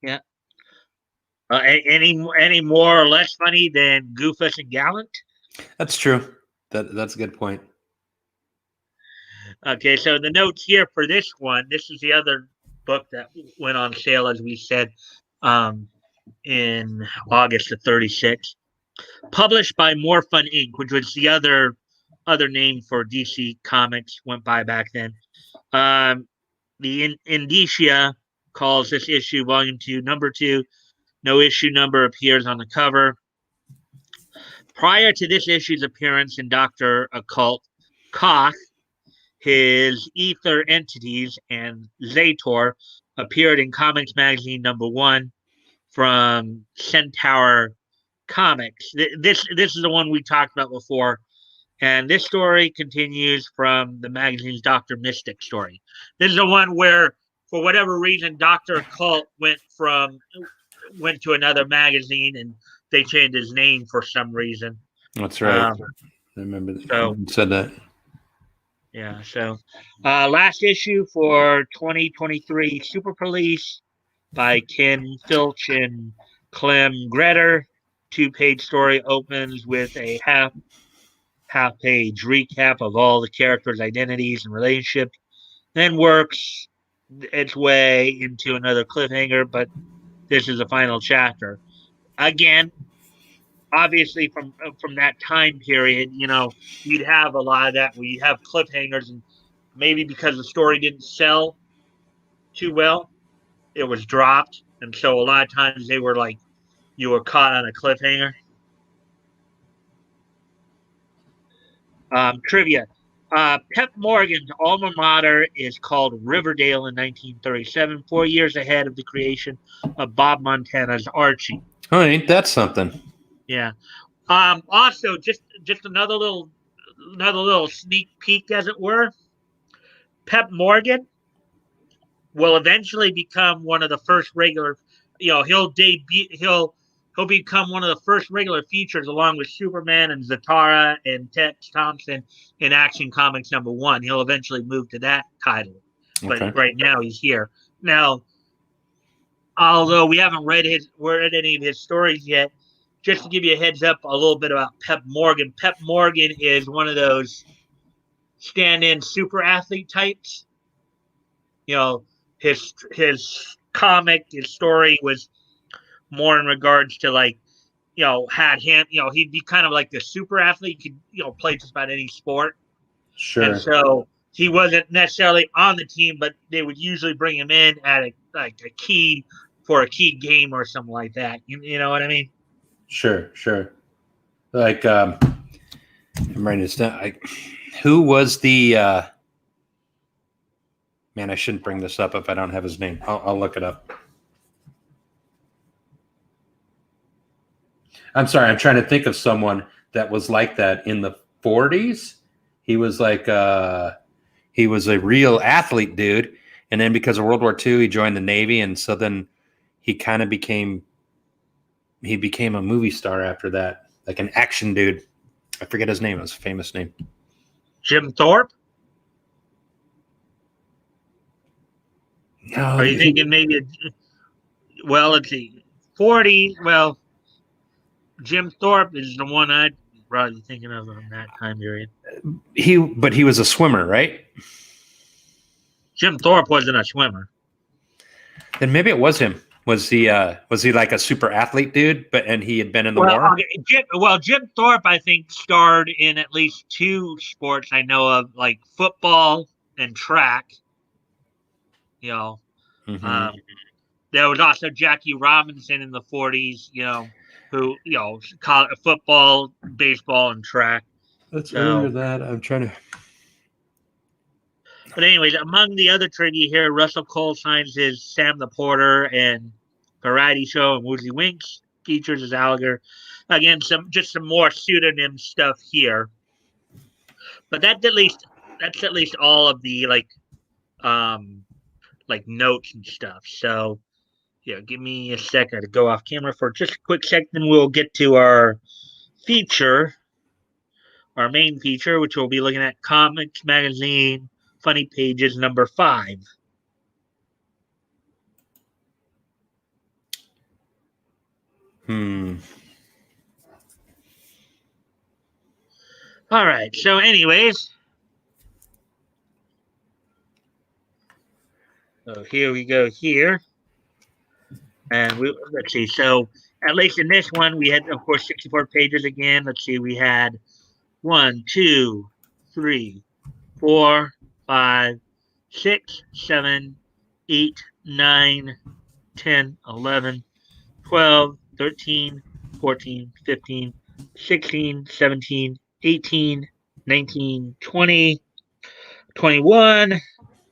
Yeah. Any more or less funny than Goofus and Gallant? That's true. That's a good point. Okay, so the notes here for this one, this is the other book that went on sale, as we said, in August of 36. Published by More Fun Inc., which was the other name for DC Comics, went by back then. The Indicia calls this issue Volume 2, Number 2. No issue number appears on the cover. Prior to this issue's appearance in Dr. Occult, Koth, his ether entities, and Zator appeared in Comics Magazine number 1 from Centaur Comics. This is the one we talked about before, and this story continues from the magazine's Dr. Mystic story. This is the one where, for whatever reason, Dr. Occult went to another magazine, and they changed his name for some reason. That's right. I remember you said that. Yeah, so last issue for 2023, Super Police by Ken Filch and Clem Gretter. 2-page story opens with a half-page recap of all the characters' identities and relationships, then works its way into another cliffhanger, but this is the final chapter. Again, obviously from that time period, you'd have a lot of that where you have cliffhangers, and maybe because the story didn't sell too well, it was dropped, and so a lot of times they were like, you were caught on a cliffhanger. Trivia. Pep Morgan's alma mater is called Riverdale in 1937, 4 years ahead of the creation of Bob Montana's Archie. Oh, ain't that something? Yeah. Also, just another little sneak peek, as it were. Pep Morgan will eventually become one of the first regular. He'll become one of the first regular features, along with Superman and Zatara and Tex Thompson in Action Comics number 1. He'll eventually move to that title, but right now he's here. Now, although we haven't read any of his stories yet, just to give you a heads up a little bit about Pep Morgan. Pep Morgan is one of those stand-in super athlete types. His comic, his story was more in regards to had him, he'd be kind of like the super athlete. He could, play just about any sport. Sure. And so he wasn't necessarily on the team, but they would usually bring him in at a key game or something like that. You know what I mean? Sure. Like, I'm writing this down. Who was the, man, I shouldn't bring this up if I don't have his name. I'll look it up. I'm sorry. I'm trying to think of someone that was like that in the 40s. He was like, he was a real athlete dude. And then because of World War II, he joined the Navy. And so then he kind of became a movie star after that, like an action dude. I forget his name. It was a famous name. Jim Thorpe? No. Are you thinking maybe, let's see, 40? Well, Jim Thorpe is the one I'd probably thinking of in that time period. But he was a swimmer, right? Jim Thorpe wasn't a swimmer. Then maybe it was him. Was he like a super athlete dude? And he had been in the war. Okay. Jim Thorpe, I think, starred in at least 2 sports I know of, like football and track. Mm-hmm. There was also Jackie Robinson in the 40s. Who called football, baseball, and track. Let's earlier that. I'm trying to. But anyways, among the other trivia here, Russell Cole signs his Sam the Porter and Variety Show and Woozy Winks features as Alligator. Again, some more pseudonym stuff here. But that's at least all of the notes and stuff. So give me a second to go off camera for just a quick second, and we'll get to our feature. our main feature, which we'll be looking at Comics Magazine Funny Pages number 5. All right. So, anyways, so here we go here, and let's see. So, at least in this one, we had, of course, 64 pages again. Let's see. We had 1, 2, 3, 4, 5, 6, 7, 8, 9, 10, 11, 12, 13, 14, 15, 16, 17, 18, 19, 20, 21,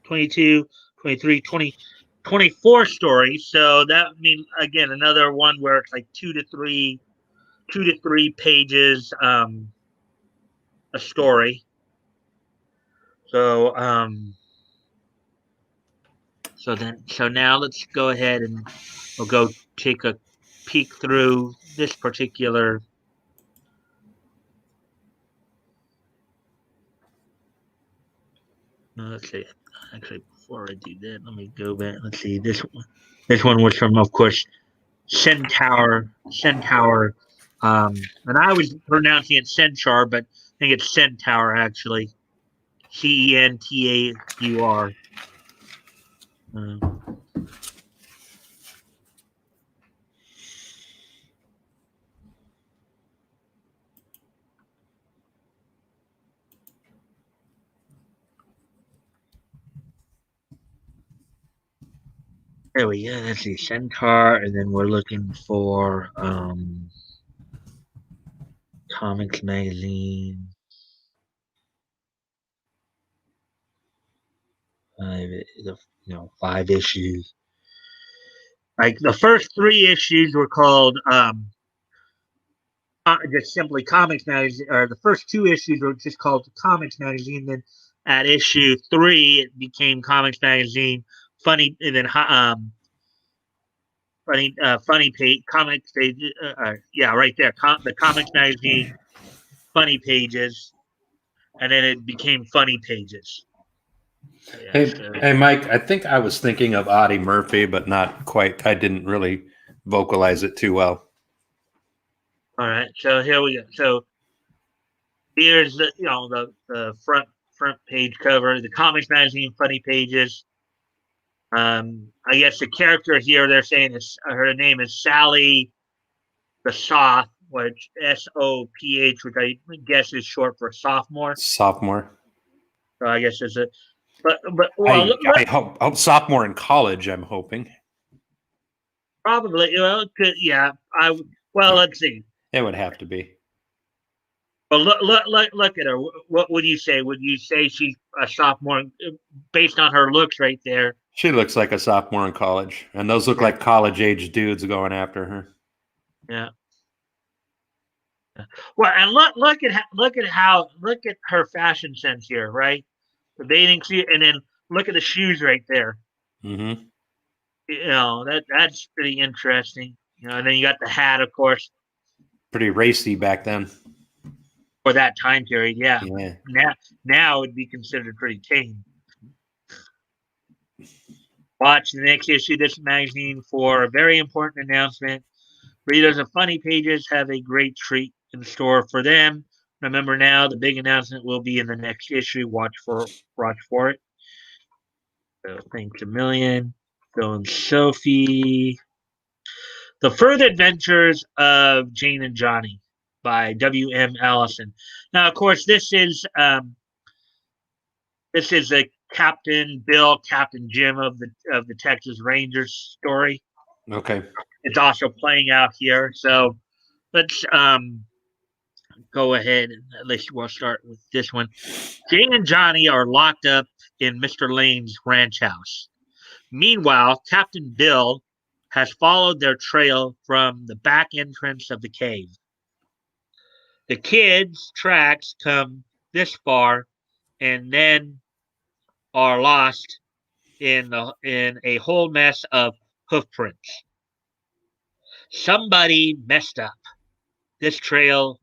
22, 23, 20, 24 stories. So that means, again, another one where it's like 2 to 3 pages a story. So so now let's go ahead and we'll go take a peek through this particular let's see. Actually, before I do that, let me go back. Let's see. This one was from, of course, Centaur. And I was pronouncing it Centaur, but I think it's Centaur actually. Centaur. There we go. That's the Centaur, and then we're looking for Comics Magazine. 5 issues. Like the first 3 issues were called just simply Comics Magazine, or the first 2 issues were just called Comics Magazine. Then at issue 3, it became Comics Magazine Funny, and then funny page, comics page, right there, the Comics Magazine Funny Pages, and then it became Funny Pages. Hey, Mike, I think I was thinking of Audie Murphy, but not quite. I didn't really vocalize it too well. All right, so here we go. So here's the front page cover, the Comics Magazine Funny Pages. I guess the character here they're saying is her name is Sally the Soth, which SOPH, which I guess is short for sophomore. Sophomore. So I guess it's a, but well, I hope sophomore in college. I'm hoping. Probably, yeah. Let's see. It would have to be. Well, look at her. What would you say? Would you say she's a sophomore based on her looks right there? She looks like a sophomore in college, and those look like college-age dudes going after her. Yeah. Well, and look at her fashion sense here, right? The bathing suit, and then look at the shoes right there. Mm-hmm. That's pretty interesting. And then you got the hat, of course. Pretty racy back then. For that time period, yeah. Now it'd be considered pretty tame. Watch the next issue of this magazine for a very important announcement. Readers of Funny Pages have a great treat in store for them. Remember now, the big announcement will be in the next issue. Watch for it. So thanks a million. Phil and Sophie. The Further Adventures of Jane and Johnny by W.M. Allison. Now, of course, this is a Captain Bill, Captain Jim of the Texas Rangers story. Okay. It's also playing out here. So let's go ahead and at least we'll start with this one. Jane and Johnny are locked up in Mr. Lane's ranch house. Meanwhile, Captain Bill has followed their trail from the back entrance of the cave. The kids' tracks come this far and then are lost in a whole mess of hoof prints. Somebody messed up this trail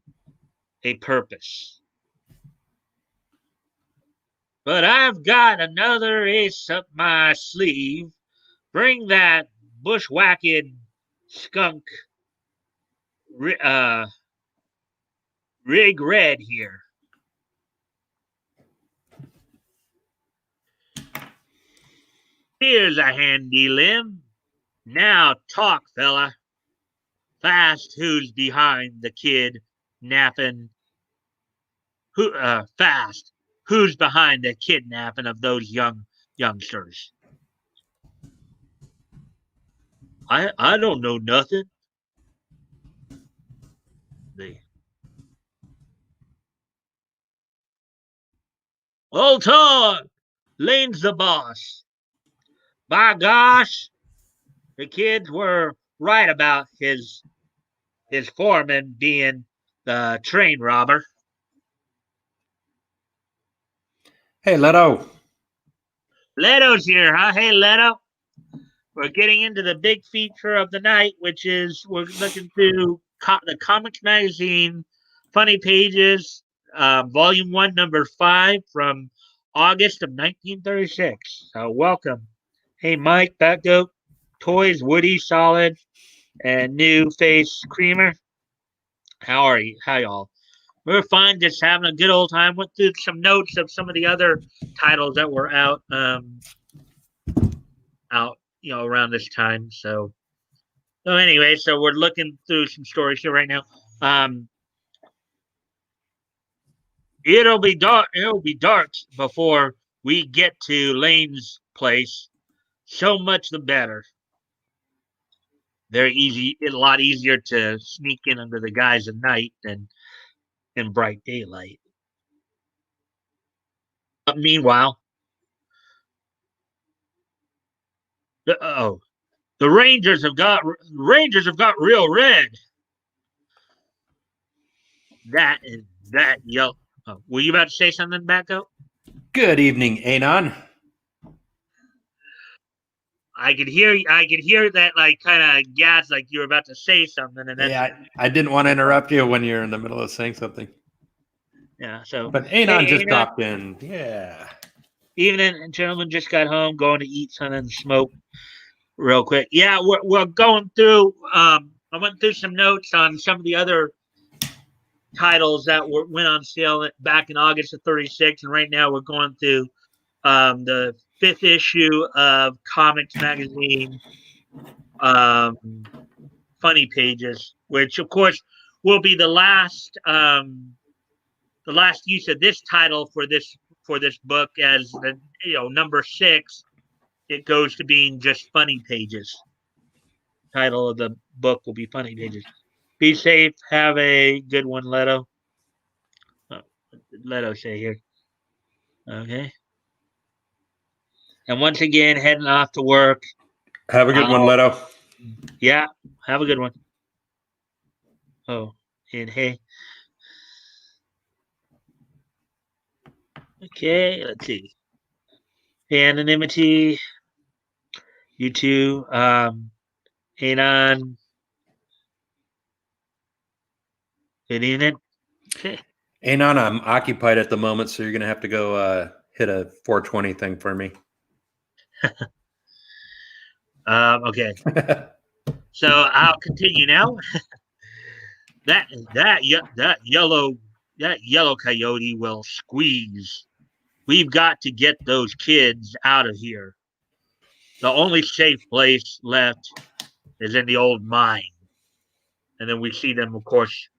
a purpose. But I've got another ace up my sleeve. Bring that bushwhacking skunk rig red here. Here's a handy limb. Now talk, fella. Fast, who's behind the kid napping? Fast, who's behind the kidnapping of those youngsters? I don't know nothing. Old talk. Lane's the boss. By gosh, the kids were right about his foreman being the train robber. Hey, Leto. Leto's here, huh? Hey, Leto. We're getting into the big feature of the night, which is we're looking through the Comics Magazine Funny Pages, Volume 1, Number 5 from August of 1936. So welcome. Hey, Mike, Batgoat, Toys, Woody, Solid, and New Face Creamer. How are you? How y'all? We're fine, just having a good old time. Went through some notes of some of the other titles that were out, around this time. So anyway, so we're looking through some stories here right now. It'll be dark. It'll be dark before we get to Lane's place. So much the better. They're easy. It's a lot easier to sneak in under the guise of night than in bright daylight. Meanwhile, the Rangers have got real red. That yellow. Oh, were you about to say something, Batgoat? Good evening, Anon. I could hear that like kind of gas, like you were about to say something, and then I didn't want to interrupt you when you're in the middle of saying something. Yeah, so but Anon just Anon, dropped in. Yeah. Evening, gentlemen, just got home, going to eat something and smoke real quick. Yeah, we're going through. I went through some notes on some of the other titles that went on sale back in August of '36, and right now we're going through the 5th issue of Comics Magazine, Funny Pages, which of course will be the last use of this title for this book, as the number 6. It goes to being just Funny Pages. Title of the book will be Funny Pages. Be safe. Have a good one, Leto. Leto say here. Okay. And once again, heading off to work. Have a good one, Leto. Yeah, have a good one. Oh, and hey. Okay, let's see. Anonymity. You two. Anon. Good evening. Okay. Anon, I'm occupied at the moment, so you're going to have to go hit a 420 thing for me. Okay. So I'll continue now. that yellow coyote will squeeze. We've got to get those kids out of here. The only safe place left is in the old mine. And then we see them, of course,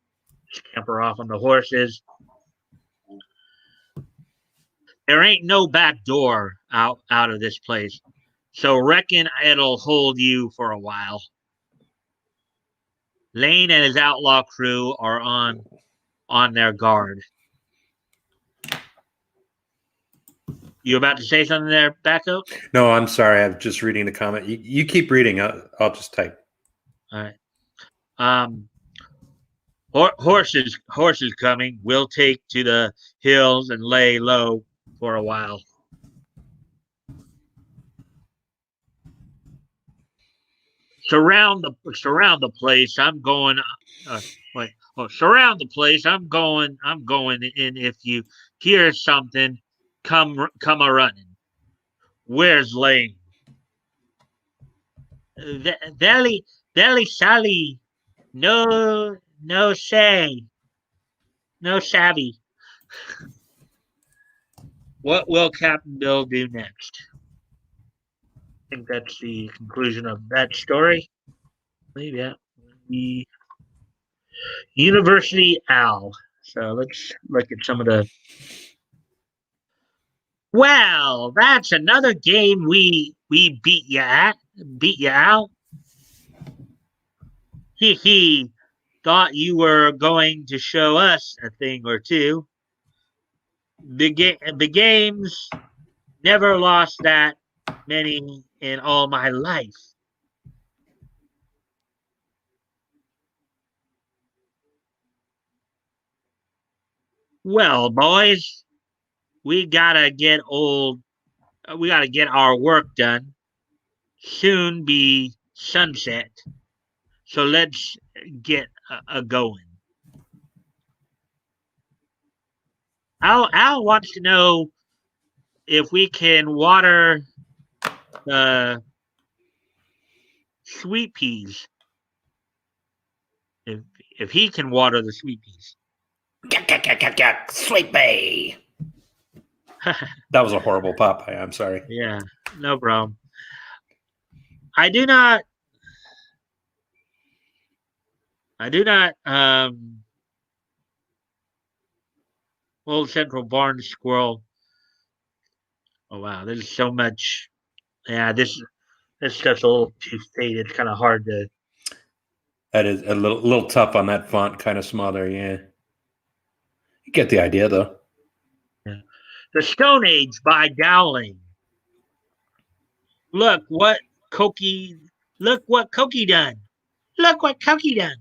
scamper off on the horses. There ain't no back door out of this place, so reckon it'll hold you for a while. Lane and his outlaw crew are on their guard. You about to say something there, Batgoat? No, I'm sorry. I'm just reading the comment. You keep reading. I'll just type. All right. Horses coming. We'll take to the hills and lay low for a while. Surround the place. I'm going. Surround the place. I'm going in. If you hear something, come a running. Where's Lane? Deli Sally, no say, no savvy. What will Captain Bill do next? I think that's the conclusion of that story. Maybe yeah. The University Owl. So let's look at some of the. Well, that's another game we beat you at. Beat you out. Hee hee. Thought you were going to show us a thing or two. The games never lost that many in all my life. Well, boys, we gotta get our work done. Soon be sunset. So let's get a going. Al wants to know if we can water the sweet peas. If he can water the sweet peas. Sweet pea. That was a horrible Popeye. I'm sorry. Yeah, no problem. I do not Old Central Barn Squirrel. Oh wow, there's so much. Yeah, this stuff's a little too faded. It's kind of hard to. That is a little tough on that font, kind of small there. Yeah, you get the idea though. Yeah. The Stone Age by Dowling. Look what Cokie done. Look what Cokie done.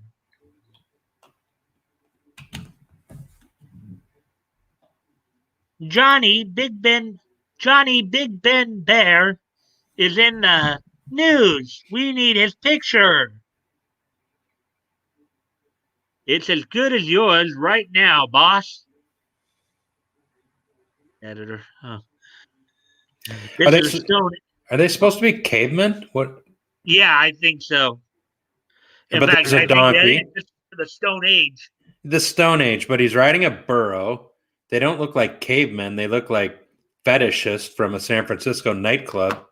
Johnny Big Ben Bear is in the news. We need his picture. It's as good as yours right now, boss. Editor. Huh. Are they supposed to be cavemen? What? Yeah, I think so. But there's a donkey. It's the Stone Age. The Stone Age, but he's riding a burro. They don't look like cavemen. They look like fetishists from a San Francisco nightclub.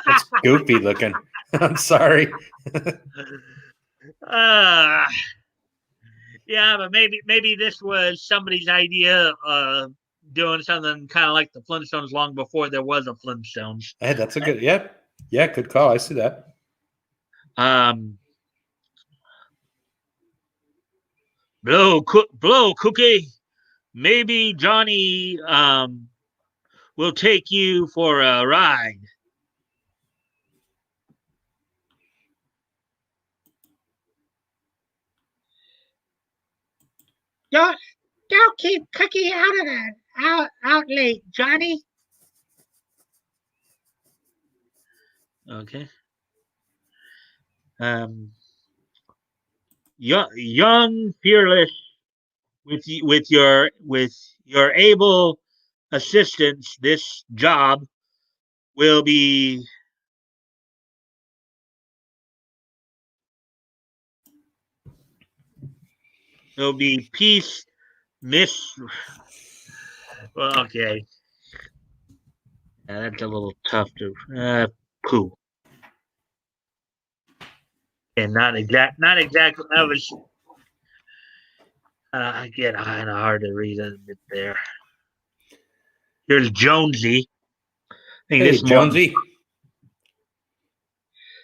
That's goofy looking. I'm sorry. Yeah, but maybe this was somebody's idea of doing something kind of like the Flintstones long before there was a Flintstones. Hey, that's a good good call. I see that. Blow Cookie. Maybe Johnny will take you for a ride. Don't keep Cookie out of that. Out late, Johnny. Okay. Young, fearless, with your able assistance, this job will be peace, miss. Well, okay. Yeah, that's a little tough to poo. And not exactly. That was again kind of hard to read a bit there. Here's Jonesy. Hey, Jonesy.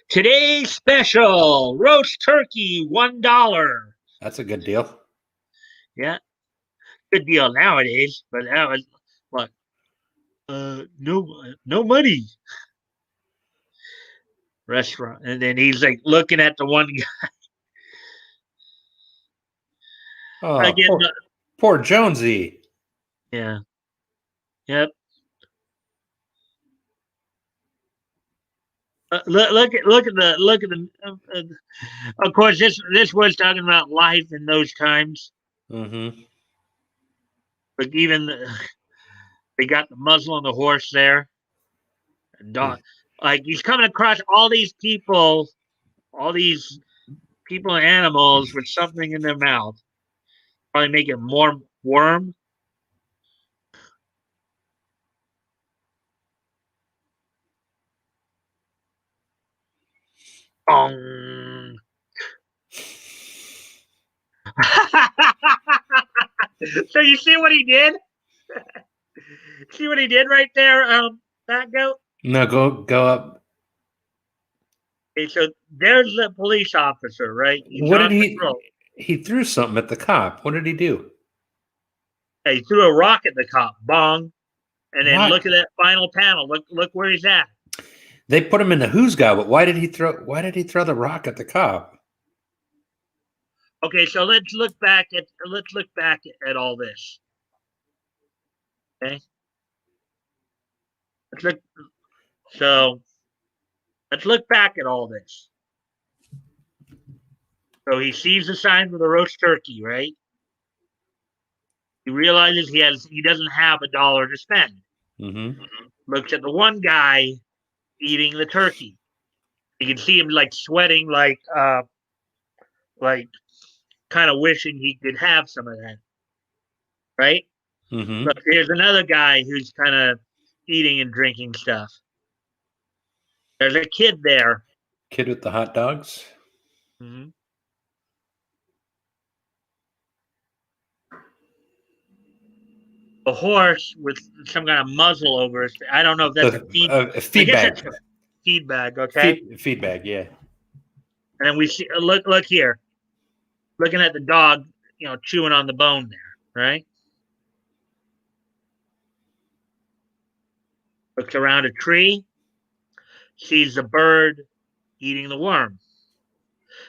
Today's special roast turkey, $1. That's a good deal. Yeah, good deal nowadays. But that was what? No money. Restaurant, and then he's like looking at the one guy. Oh, again, poor Jonesy. Yeah. Yep. Look at the. Of course, this was talking about life in those times. Mm-hmm. But even They got the muzzle on the horse there. And dog, like he's coming across all these people and animals with something in their mouth. Probably make it more worm. Bong. So you see what he did? See what he did right there, Batgoat? No, go up. Okay, so there's the police officer, right? He's What did on he? patrol. He threw something at the cop. What did he do? He threw a rock at the cop. Bong. And then What? look at that final panel. Look where he's at. They put him in the who's guy, but why did he throw the rock at the cop? Okay, so let's look back at all this. Okay. Let's look back at all this. So he sees the sign for the roast turkey, right? He realizes he doesn't have $1 to spend. Mm-hmm. Looks at the one guy eating the turkey. You can see him like sweating, like kind of wishing he could have some of that. Right? Mm-hmm. Look, here's another guy who's kind of eating and drinking stuff. There's a kid there. Kid with the hot dogs. Mm-hmm. A horse with some kind of muzzle over it. I don't know if that's a feed bag. Feed bag, okay? Feed bag, yeah. And then we see look here. Looking at the dog, chewing on the bone there, right? Looks around a tree, sees a bird eating the worm.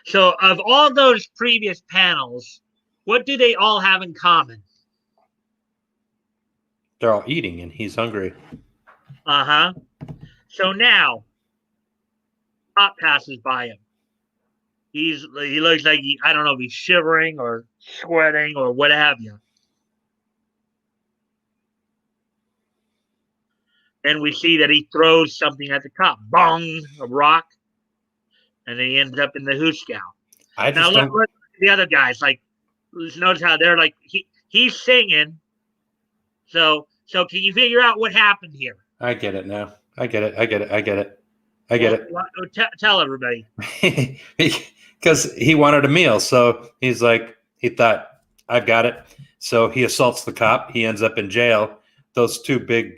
So of all those previous panels, what do they all have in common? They're all eating and he's hungry. Uh-huh. So now, cop passes by him. He looks like I don't know if he's shivering or sweating or what have you. Then we see that he throws something at the cop. Bong, a rock. And then he ends up in the hoosegow. Now look at the other guys. Like, notice how they're like, he's singing. So can you figure out what happened here? I get it now. I get it. Tell everybody. Because he wanted a meal. So he thought, I've got it. So he assaults the cop. He ends up in jail. Those two big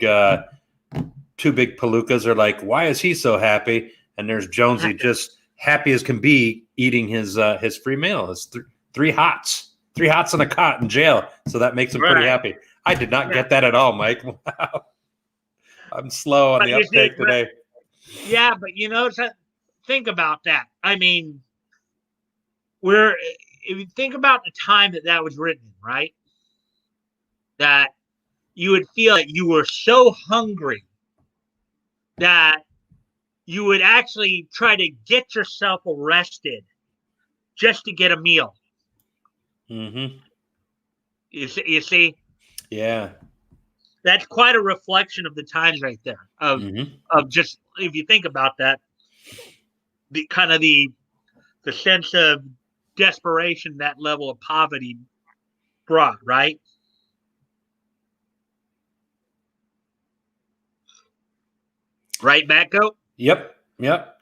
palookas are like, why is he so happy? And there's Jonesy just happy as can be eating his free meal. It's three hots in a cot in jail. So that makes him pretty happy. I did not get that at all, Mike. Wow. I'm slow on the uptake today. Yeah, but think about that. I mean, if you think about the time that was written, right? That you would feel like you were so hungry that you would actually try to get yourself arrested just to get a meal. Mm-hmm. You see? Yeah. That's quite a reflection of the times right there. Of just, if you think about that, the kind of the sense of desperation that level of poverty brought, right? Right, Batgoat? Yep.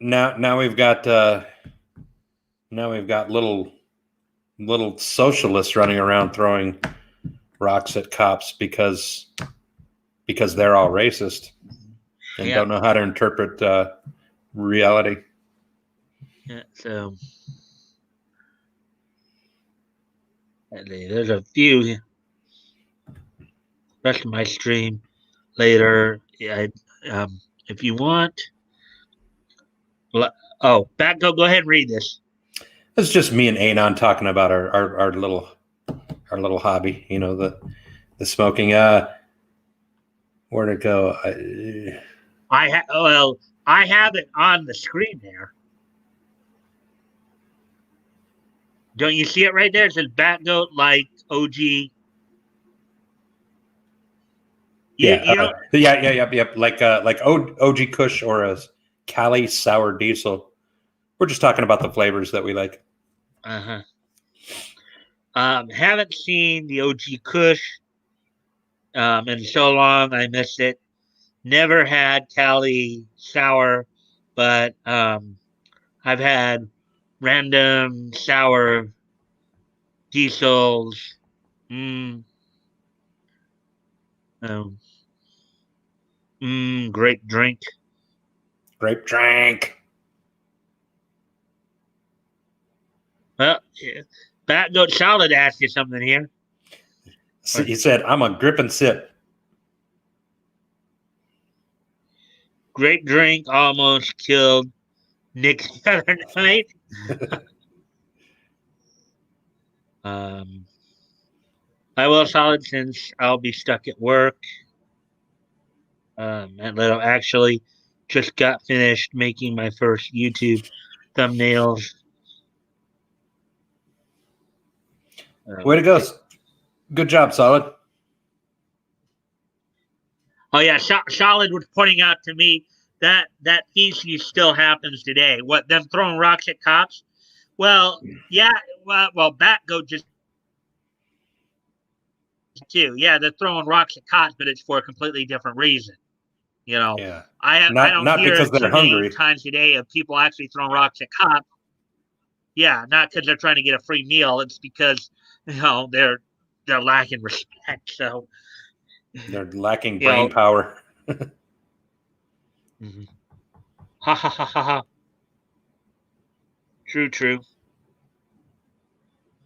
Now we've got little socialists running around throwing rocks at cops because they're all racist and don't know how to interpret reality. Yeah, so there's a few. Rest of my stream later. Yeah, if you want. Oh, Batgo, go ahead and read this. It's just me and Anon talking about our little hobby. The smoking. Where'd it go? I have it on the screen there. Don't you see it right there? It says Batgoat like OG. You know, Yep. Like OG Kush or a Cali Sour Diesel. We're just talking about the flavors that we like. uh-huh. Haven't seen the OG Kush in so long. I missed it. Never had Cali Sour, but I've had random sour diesels. Mm, um, great drink. Grape drink. Well, yeah. Batgoat Salad asked you something here. So he said, I'm a grip and sip. Great drink almost killed Nick the other night. I will solid since I'll be stuck at work. And little actually just got finished making my first YouTube thumbnails. Way to go. Good job, Solid. Oh yeah, Solid was pointing out to me that feces still happens today. What, them throwing rocks at cops? Well, yeah, well, Batgoat just too. Yeah, they're throwing rocks at cops, but it's for a completely different reason. You know, Yeah. I don't Not hear because they're too many hungry. times today of people actually throwing rocks at cops. Yeah, not because they're trying to get a free meal. It's because they're lacking respect. So They're lacking you know, brain power. mhm. Ha ha ha ha ha. True.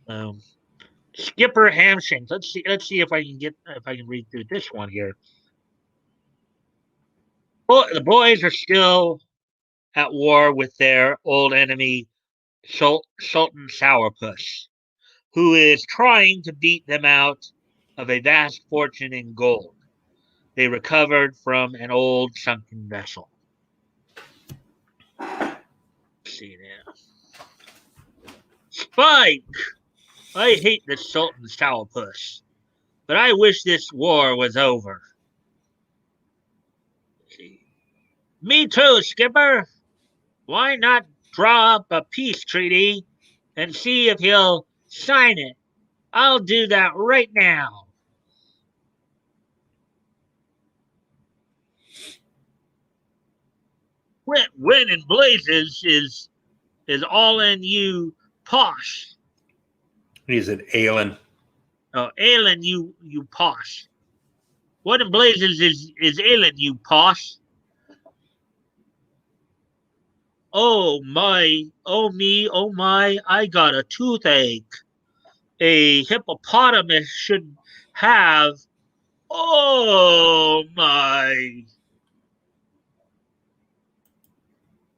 Um, Skipper Hamshanks. Let's see if I can read through this one here. Well, the boys are still at war with their old enemy, Sultan Sourpuss, who is trying to beat them out of a vast fortune in gold they recovered from an old sunken vessel. Let's see now. Spike! I hate the Sultan Sourpuss, but I wish this war was over. Me too, Skipper. Why not draw up a peace treaty and see if he'll sign it? I'll do that right now. When in blazes is all in you posh. He's an Aelin. Oh, Aelin, you posh. What in blazes is Aelin, you posh? Oh my, oh me, oh my, I got a toothache. A hippopotamus should have. Oh my.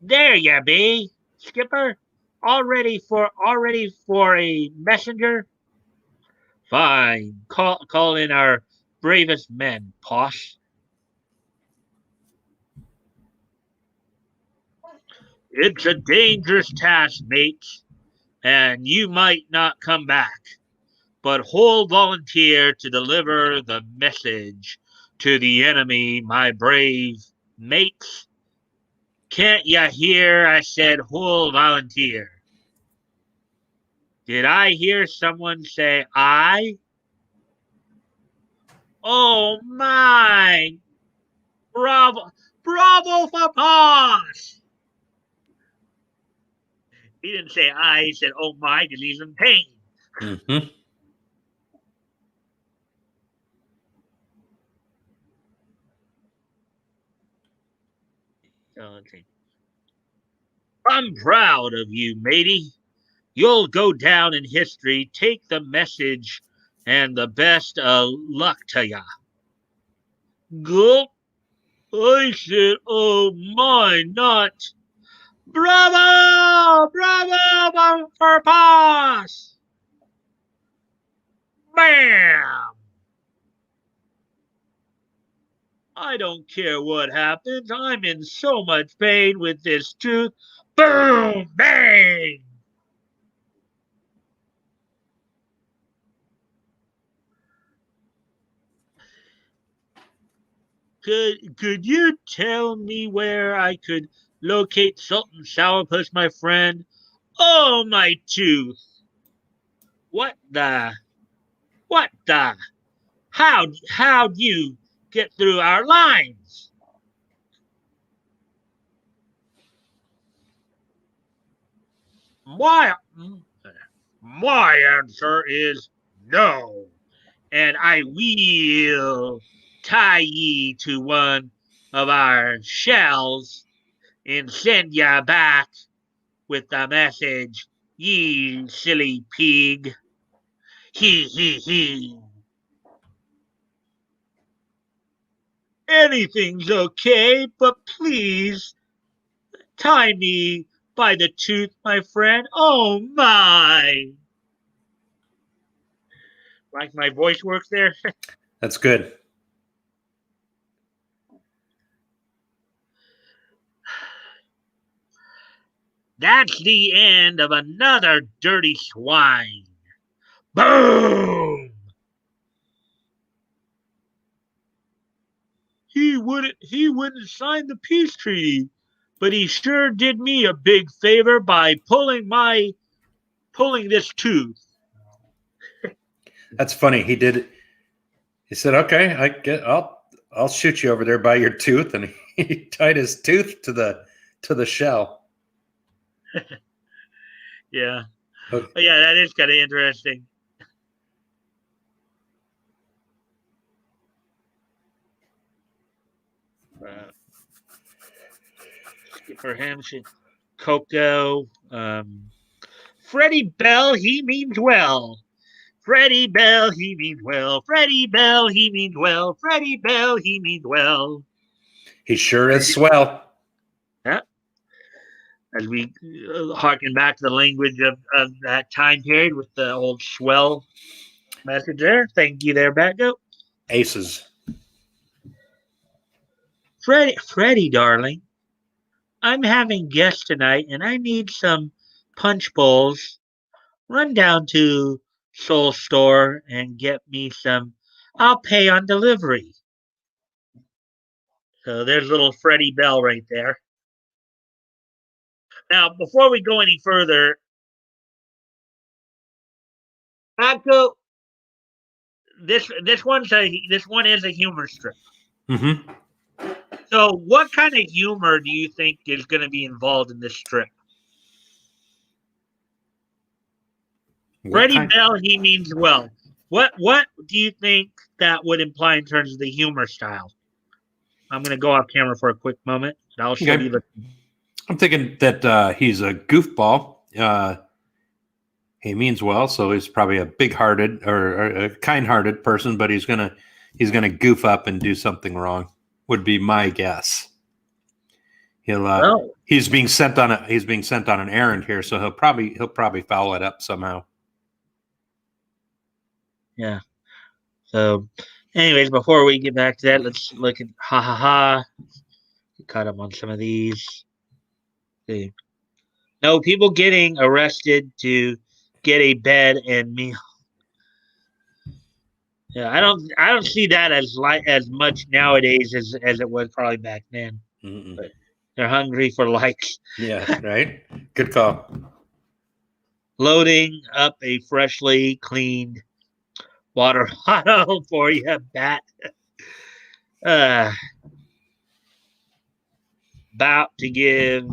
There ya be, Skipper. Already for a messenger? Fine. Call in our bravest men, Posh. It's a dangerous task, mates, and you might not come back. But who'll volunteer to deliver the message to the enemy, my brave mates? Can't ya hear I said who'll volunteer? Did I hear someone say I? Oh my! Bravo! Bravo for Posh! He didn't say I, he said oh my because he's in pain. Mm-hmm. Okay. I'm proud of you, matey. You'll go down in history. Take the message and the best of luck to ya. Gulp. I said, oh my, not. Bravo! Bravo for Posh! Bam! I don't care what happens. I'm in so much pain with this tooth. Boom! Bang! Could you tell me where I could locate Salt and Sourpuss, my friend? Oh, my tooth! What the? What the? How'd you get through our lines? My my answer is no, and I will tie ye to one of our shells and send ya back with the message, ye silly pig. He. Anything's okay, but please tie me by the tooth, my friend. Oh my! Like my voice works there? That's good. That's the end of another dirty swine. Boom! He wouldn't sign the peace treaty, but he sure did me a big favor by pulling this tooth. That's funny. He did. He said, "Okay, I'll shoot you over there by your tooth," and he tied his tooth to the shell. Yeah. Okay. Yeah, that is kind of interesting. For him, Coco, Freddie Bell, he means well. Freddie Bell, he means well. Freddie Bell, he means well. Freddie Bell, he means well. He sure is swell. Yeah. As we harken back to the language of that time period with the old swell message there. Thank you there, Batgoat. Aces. Freddie, darling, I'm having guests tonight, and I need some punch bowls. Run down to Soul Store and get me some. I'll pay on delivery. So there's little Freddie Bell right there. Now, before we go any further, Batgoat, this one is a humor strip. Mm-hmm. So, what kind of humor do you think is going to be involved in this strip? Freddie Bell, he means well. What do you think that would imply in terms of the humor style? I'm going to go off camera for a quick moment. And I'll show you the. I'm thinking that he's a goofball. He means well, so he's probably a big-hearted or a kind-hearted person, but he's gonna goof up and do something wrong. Would be my guess. He's being sent on an errand here, so he'll probably foul it up somehow. Yeah. So, anyways, before we get back to that, let's look at ha ha ha. Caught up on some of these. See. No, people getting arrested to get a bed and meal. Yeah, I don't see that as much nowadays as it was probably back then. But they're hungry for likes. Yeah, right. Good call. Loading up a freshly cleaned water bottle for you, Bat. About to give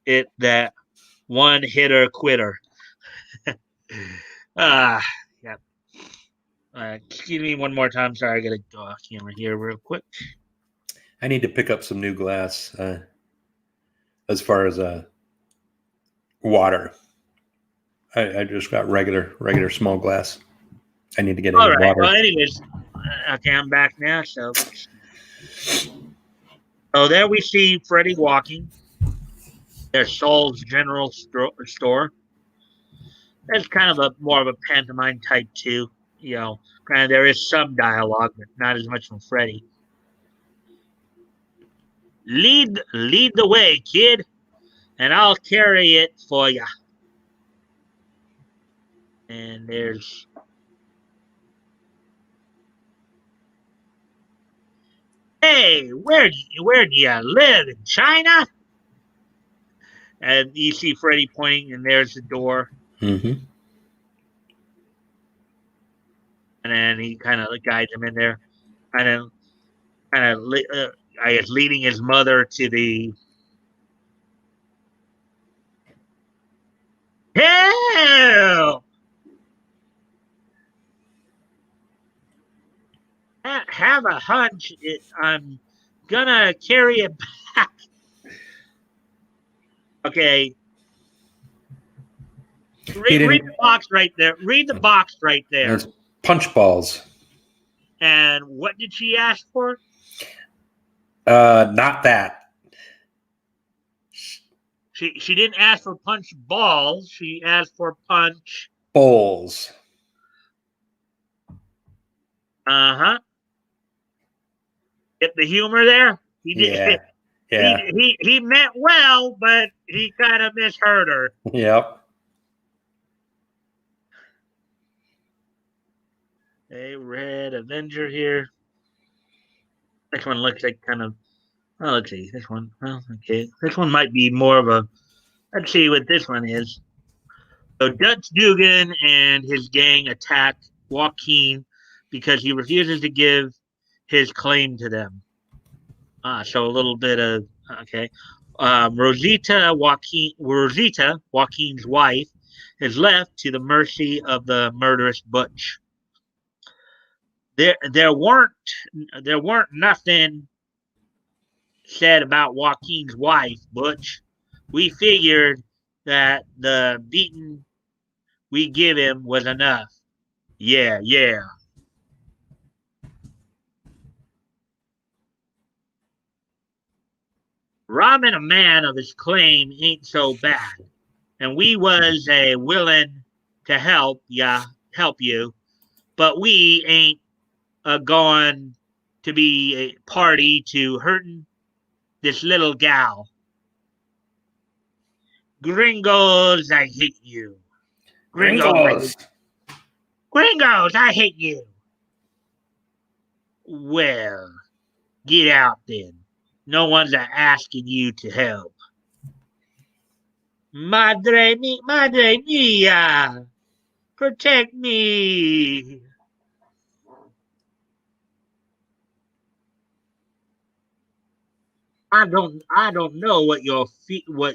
it that one hitter quitter. Yeah. Excuse me one more time. Sorry, I gotta go off camera here real quick. I need to pick up some new glass as far as water. I just got regular small glass. I need to get any water. Well, anyways, okay, I'm back now. So there we see Freddie walking. There's Soul's General Store. That's kind of more of a pantomime type too. Kind of there is some dialogue, but not as much from Freddie. Lead the way, kid, and I'll carry it for you. And there's Hey, where do you live, in China? And you see Freddy pointing, and there's the door. Mm-hmm. And then he kind of guides him in there, kind of, I guess, leading his mother to the hell. Have a hunch. I'm gonna carry it back. Okay. Read the box right there. Read the box right there. It's punch balls. And what did she ask for? Not that. She didn't ask for punch balls. She asked for punch bowls. Uh-huh. Get the humor there? He did. Yeah. He meant well, but he kind of misheard her. Yep. A Red Avenger here. This one looks like kind of. Oh, let's see. This one. Well, okay. This one might be more of a. Let's see what this one is. So Dutch Dugan and his gang attack Joaquin because he refuses to give his claim to them. So a little bit of okay. Rosita, Joaquin's wife, is left to the mercy of the murderous Butch. There weren't nothing said about Joaquin's wife, Butch. We figured that the beating we give him was enough. Yeah. Robbing a man of his claim ain't so bad, and we was willing to help you, but we ain't going to be a party to hurting this little gal. Gringos, I hate you. Gringos, I hate you. Well, get out then. No one's asking you to help. Madre mia, protect me. I don't know what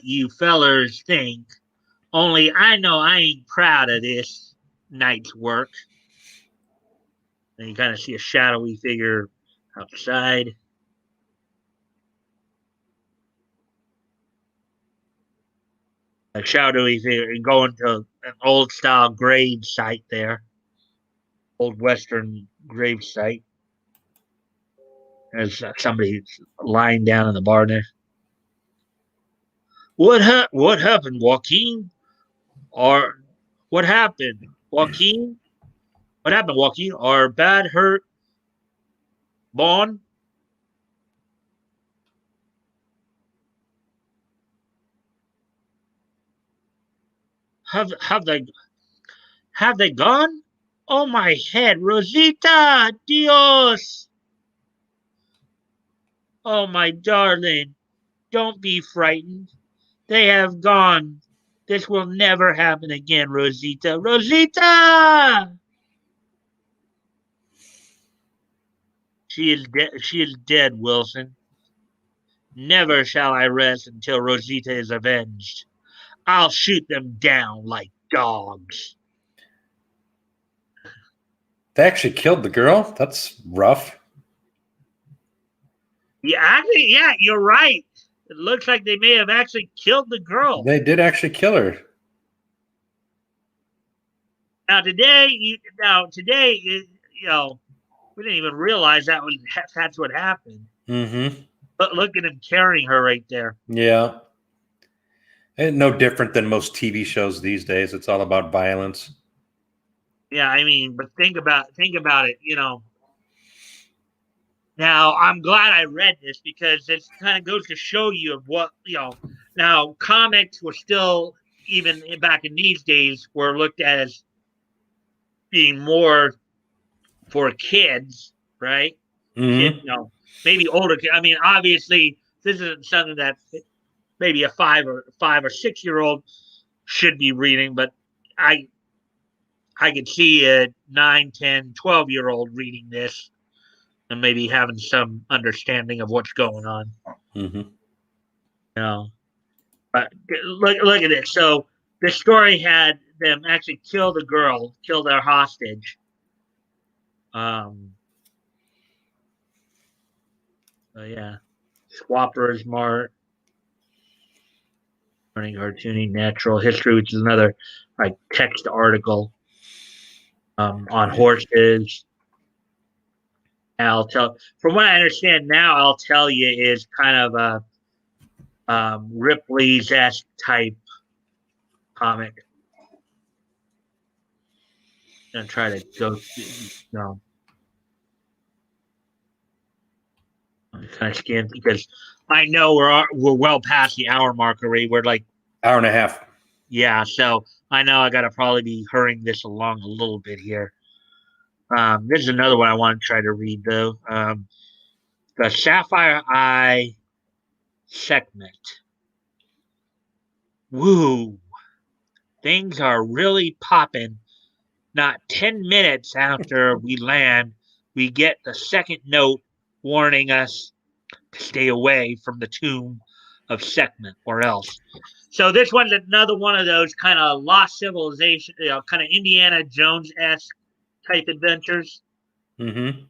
you fellers think. Only I know I ain't proud of this night's work. And you kind of see a shadowy figure outside. A shadowy figure going to an old style grave site there. Old Western grave site. There's somebody lying down in the bar there. What happened, Joaquin? Or what happened, Joaquin? What happened, Joaquin? Are bad hurt, Bon? Have they gone? Oh my head, Rosita, Dios! Oh my darling, don't be frightened. They have gone. This will never happen again, Rosita. Rosita! She is dead, Wilson. Never shall I rest until Rosita is avenged. I'll shoot them down like dogs. They actually killed the girl? That's rough. Yeah, you're right. It looks like they may have actually killed the girl. They did actually kill her. Now today, we didn't even realize that's what happened. Mm-hmm. But look at him carrying her right there. Yeah. And no different than most TV shows these days. It's all about violence. Yeah, I mean, but think about it, Now, I'm glad I read this because it kind of goes to show you of what, now comics were still, even back in these days, were looked at as being more for kids, right? Mm-hmm. maybe older. I mean, obviously, this isn't something that maybe a 5 or 6 year old should be reading, but I could see a 9, 10, 12-year-old reading this and maybe having some understanding of what's going on. Mm-hmm. You know, but look at this. So the story had them actually kill the girl, kill their hostage. So yeah, Swappers Mart, learning cartooning natural history, which is another like text article on horses. I'll tell from what I understand now. I'll tell you is kind of a Ripley's esque type comic. I'm gonna try to go. No, I'm kind of scared because I know we're well past the hour mark already. We're like Hour and a half. yeah, so I know I gotta probably be hurrying this along a little bit here. This is another one I want to try to read though. The Sapphire Eye segment. Woo! Things are really popping. Not 10 minutes after we land, we get the second note warning us to stay away from the tomb of Sekhmet or else. So this one's another one of those kind of lost civilization, kind of Indiana Jones-esque type adventures. Mm-hmm.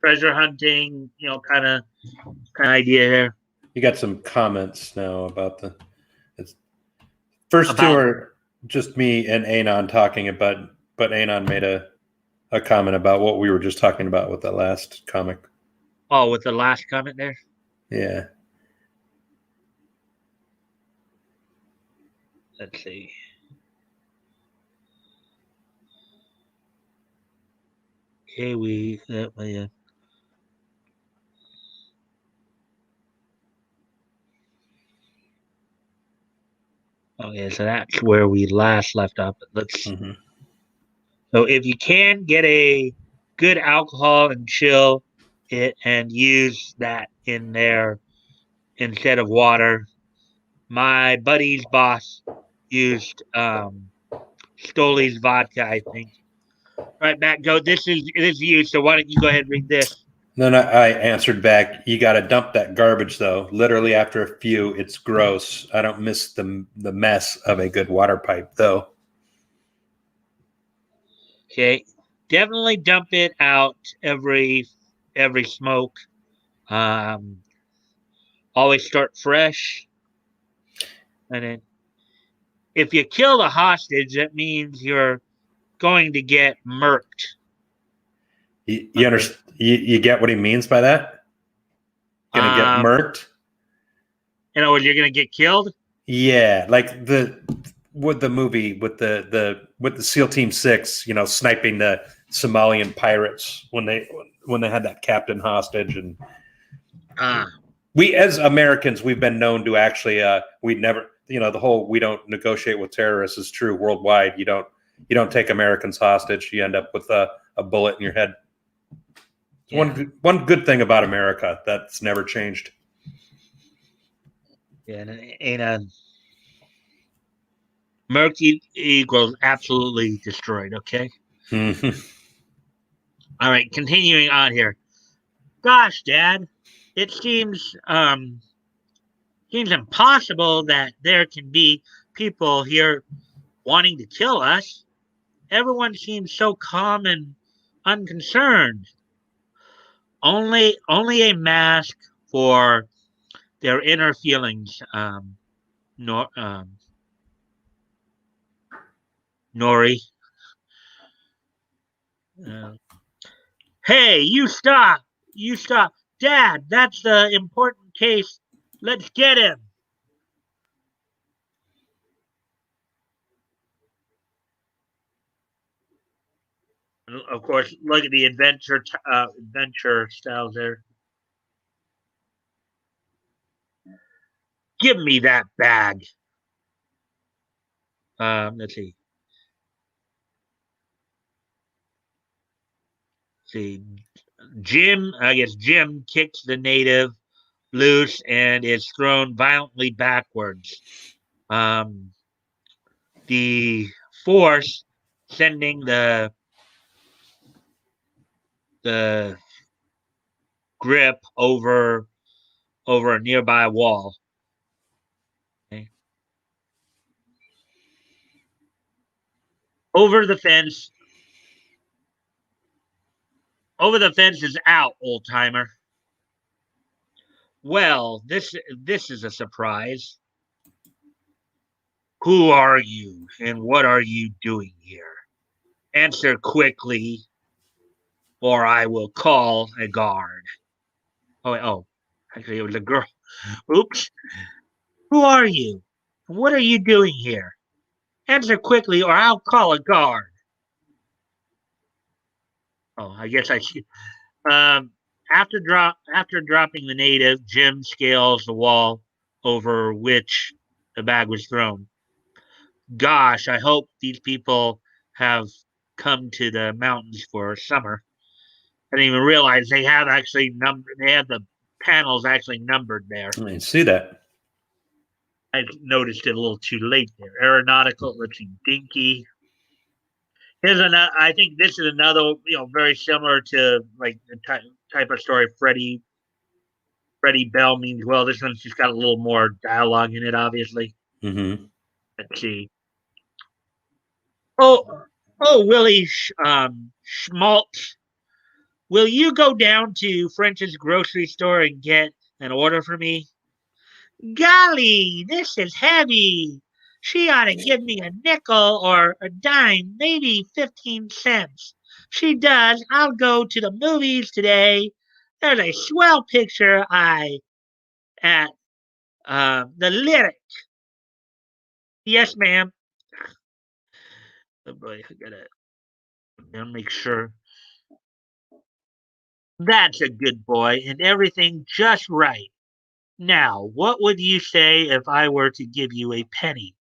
Treasure hunting, kind of idea here. You got some comments now about the first About- two are just me and Anon talking about, but Anon made a comment about what we were just talking about with that last comic. Oh, with the last comment there? Yeah. Let's see. Okay, okay, so that's where we last left off. Let's. Mm-hmm. So if you can get a good alcohol and chill it and use that in there instead of water. My buddy's boss used Stoli's vodka, I think. All right, Batgoat, this is you. So why don't you go ahead and read this? Then I answered back, you got to dump that garbage, though. Literally, after a few, it's gross. I don't miss the mess of a good water pipe, though. Okay, definitely dump it out every smoke. Always start fresh, and then if you kill the hostage, that means you're going to get murked. You understand? You get what he means by that? Gonna get murked? In other words, you're gonna get killed. Yeah, like with the movie with the SEAL Team 6, sniping the Somalian pirates when they had that captain hostage, and we as Americans we've been known to actually we never the whole we don't negotiate with terrorists is true worldwide. You don't take Americans hostage. You end up with a bullet in your head. Yeah. One good thing about America that's never changed. Yeah, and murky equals absolutely destroyed. Okay. All right, continuing on here. Gosh, Dad, it seems impossible that there can be people here wanting to kill us. Everyone seems so calm and unconcerned. Only a mask for their inner feelings. Nori. Hey, you stop! You stop! Dad, that's the important case. Let's get him. Of course, look at the adventure styles there. Give me that bag. Let's see. Jim kicks the native loose and is thrown violently backwards. The force sending the grip over a nearby wall. Okay. Over the fence is out, old timer. Well, this is a surprise. Who are you and what are you doing here? Answer quickly, or I will call a guard. Actually, it was a girl. Oops. Who are you? What are you doing here? Answer quickly, or I'll call a guard. Oh, I guess I should. After dropping the native, Jim scales the wall over which the bag was thrown. Gosh, I hope these people have come to the mountains for summer. I didn't even realize they have actually numbered. They have the panels actually numbered there. I didn't see that. I noticed it a little too late there. Aeronautical, let's see, dinky. Here's another. I think this is another, very similar to like the type of story Freddie Bell means well. This one's just got a little more dialogue in it, obviously. Mm-hmm. Let's see. Oh, Willie Schmaltz, will you go down to French's grocery store and get an order for me? Golly, this is heavy. She ought to give me a nickel or a dime, maybe 15 cents. She does. I'll go to the movies today. There's a swell picture at the Lyric. Yes, ma'am. Oh boy, I gotta make sure. That's a good boy, and everything just right. Now, what would you say if I were to give you a penny?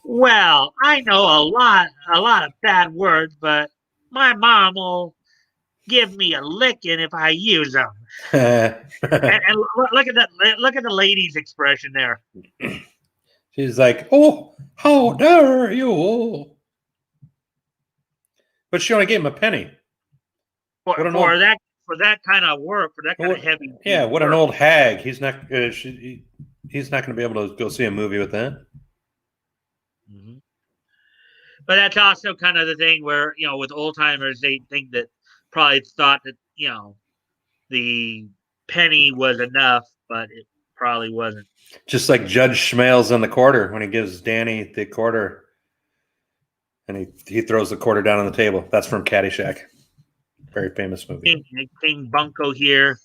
Well, I know a lot of bad words, but my mom will give me a licking if I use them. and look at that! Look at the lady's expression there. She's like, "Oh, how dare you!" But she only gave him a penny. For that kind of work, for that kind of heavy. Yeah, what work. an old hag. He's not. He's not going to be able to go see a movie with that. Mm-hmm. But that's also kind of the thing where, with old timers, they think that probably thought that, the penny was enough, but it probably wasn't. Just like Judge Schmales in the quarter when he gives Danny the quarter and he throws the quarter down on the table. That's from Caddyshack. Very famous movie. King Bunko here.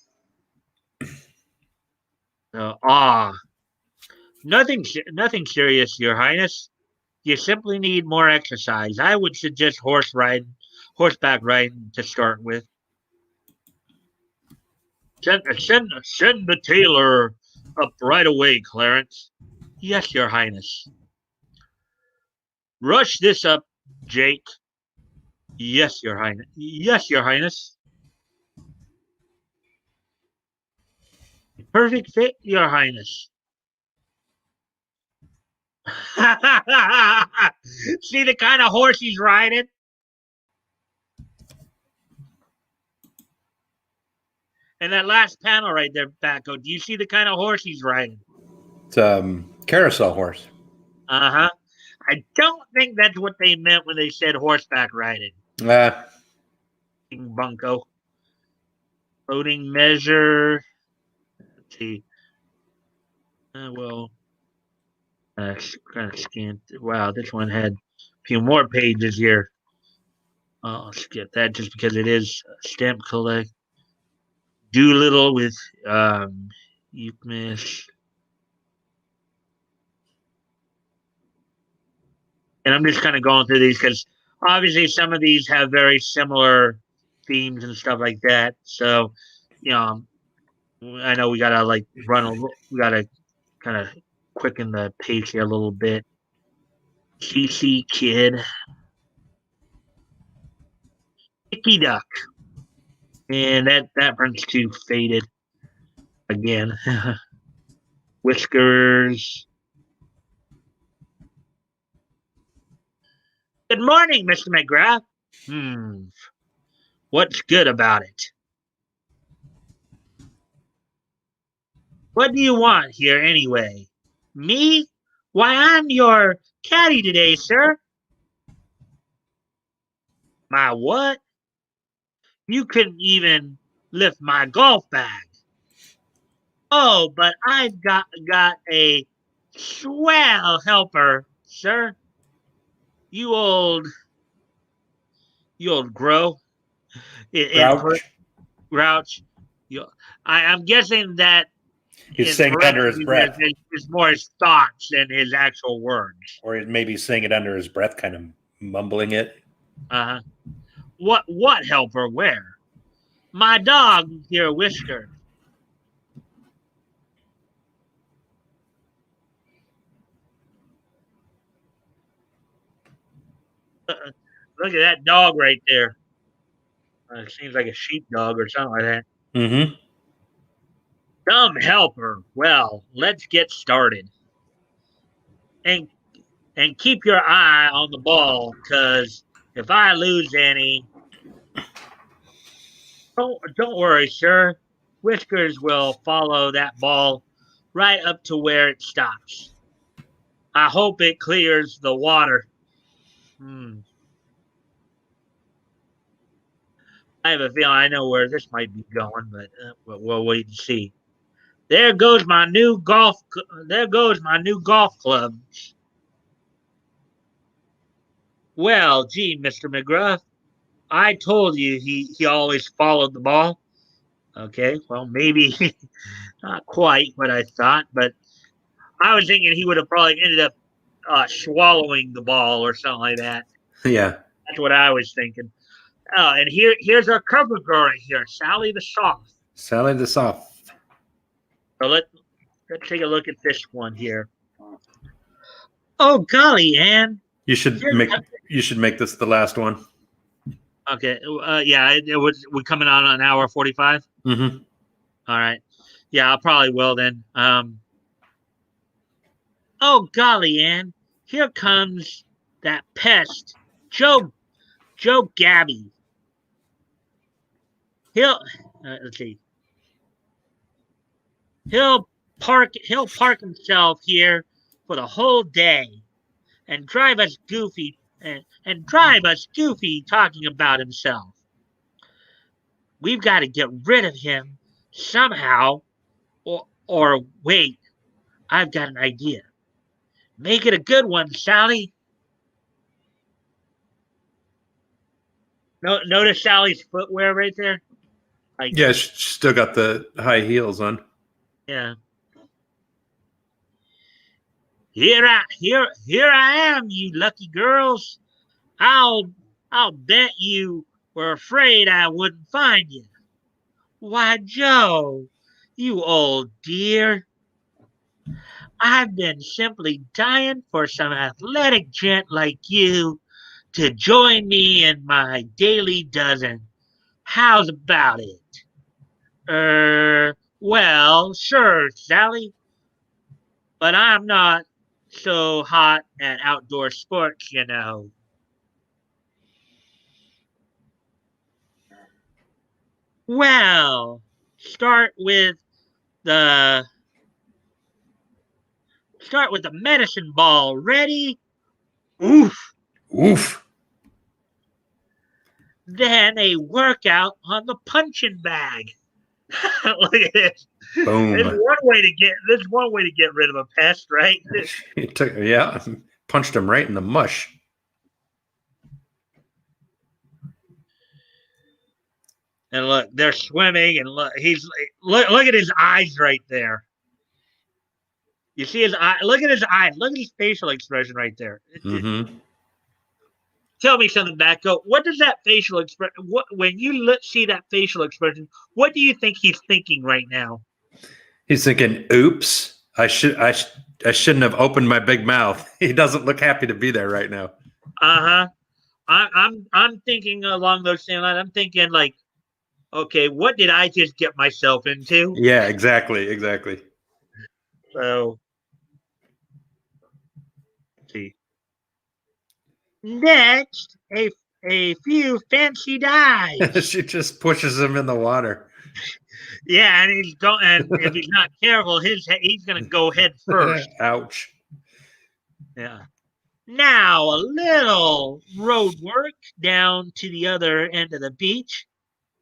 Nothing serious, Your Highness. You simply need more exercise. I would suggest horseback riding to start with. Send the tailor up right away, Clarence. Yes, Your Highness. Rush this up, Jake. Yes, Your Highness. Yes, Your Highness. Perfect fit, Your Highness. See the kind of horse he's riding? And that last panel right there, Batgoat, do you see the kind of horse he's riding? It's carousel horse. Uh-huh. I don't think that's what they meant when they said horseback riding. Bunko. Loading measure. Let's see. Kind of scanned. Wow, this one had a few more pages here. I'll skip that just because it is stamp collect. Doolittle with Euclid. And I'm just kind of going through these because obviously some of these have very similar themes and stuff like that. So, I know we gotta we gotta kind of quicken the pace here a little bit. CC Kid. Icky Duck. And that burns too faded again. Whiskers. Good morning, Mr. McGrath. What's good about it? What do you want here anyway? Me? Why, I'm your caddy today, sir. My what? You couldn't even lift my golf bag. Oh, but I've got a swell helper, sir. You old grow. Grouch. I'm guessing that He's saying it under his breath. It's more his thoughts than his actual words. Or maybe saying it under his breath, kind of mumbling it. Uh-huh. What helper? Where? My dog here, Whisker. Look at that dog right there. It seems like a sheepdog or something like that. Mm-hmm. Dumb helper. Well, let's get started. And keep your eye on the ball, because if I lose any, don't worry, sir. Whiskers will follow that ball right up to where it stops. I hope it clears the water. I have a feeling I know where this might be going, but we'll wait and see. There goes my new golf club. Well, gee, Mr. McGruff, I told you he always followed the ball. Okay, well, maybe not quite what I thought, but I was thinking he would have probably ended up swallowing the ball or something like that. Yeah. That's what I was thinking. And here's our cover girl right here, Sally the Soft. Sally the Soft. So let's take a look at this one here. Oh golly, Ann. You should make this the last one. Okay. Yeah, we're coming on an hour 45. Mm-hmm. All right. Yeah, I probably will then. Oh golly, Ann. Here comes that pest, Joe Gabby. Let's see. He'll park himself here for the whole day and drive us goofy talking about himself. We've got to get rid of him somehow, or wait, I've got an idea. Make it a good one, Sally. Notice Sally's footwear right there? Yeah, she's still got the high heels on. Yeah. Here I am, you lucky girls. I'll bet you were afraid I wouldn't find you. Why, Joe, you old dear. I've been simply dying for some athletic gent like you to join me in my daily dozen. How's about it? Well, sure, Sally. But I'm not so hot at outdoor sports, you know. Well, start with the medicine ball. Ready? Oof. Oof. Then a workout on the punching bag. Look at this. Boom. This is one way to get rid of a pest, right? Punched him right in the mush. And look, they're swimming, and look at his eyes right there. You see his eye? Look at his eyes. Look at his facial expression right there. Mm-hmm. Tell me something, Batgoat. What does that facial expression? When you see that facial expression, what do you think he's thinking right now? He's thinking, "Oops, I shouldn't have opened my big mouth." He doesn't look happy to be there right now. Uh-huh. I'm thinking along those same lines. I'm thinking like, okay, what did I just get myself into? Yeah, exactly. So, let's see. Next, a few fancy dives. She just pushes him in the water. Yeah, and he's going. And if he's not careful, he's gonna go head first. Ouch. Yeah. Now a little road work down to the other end of the beach.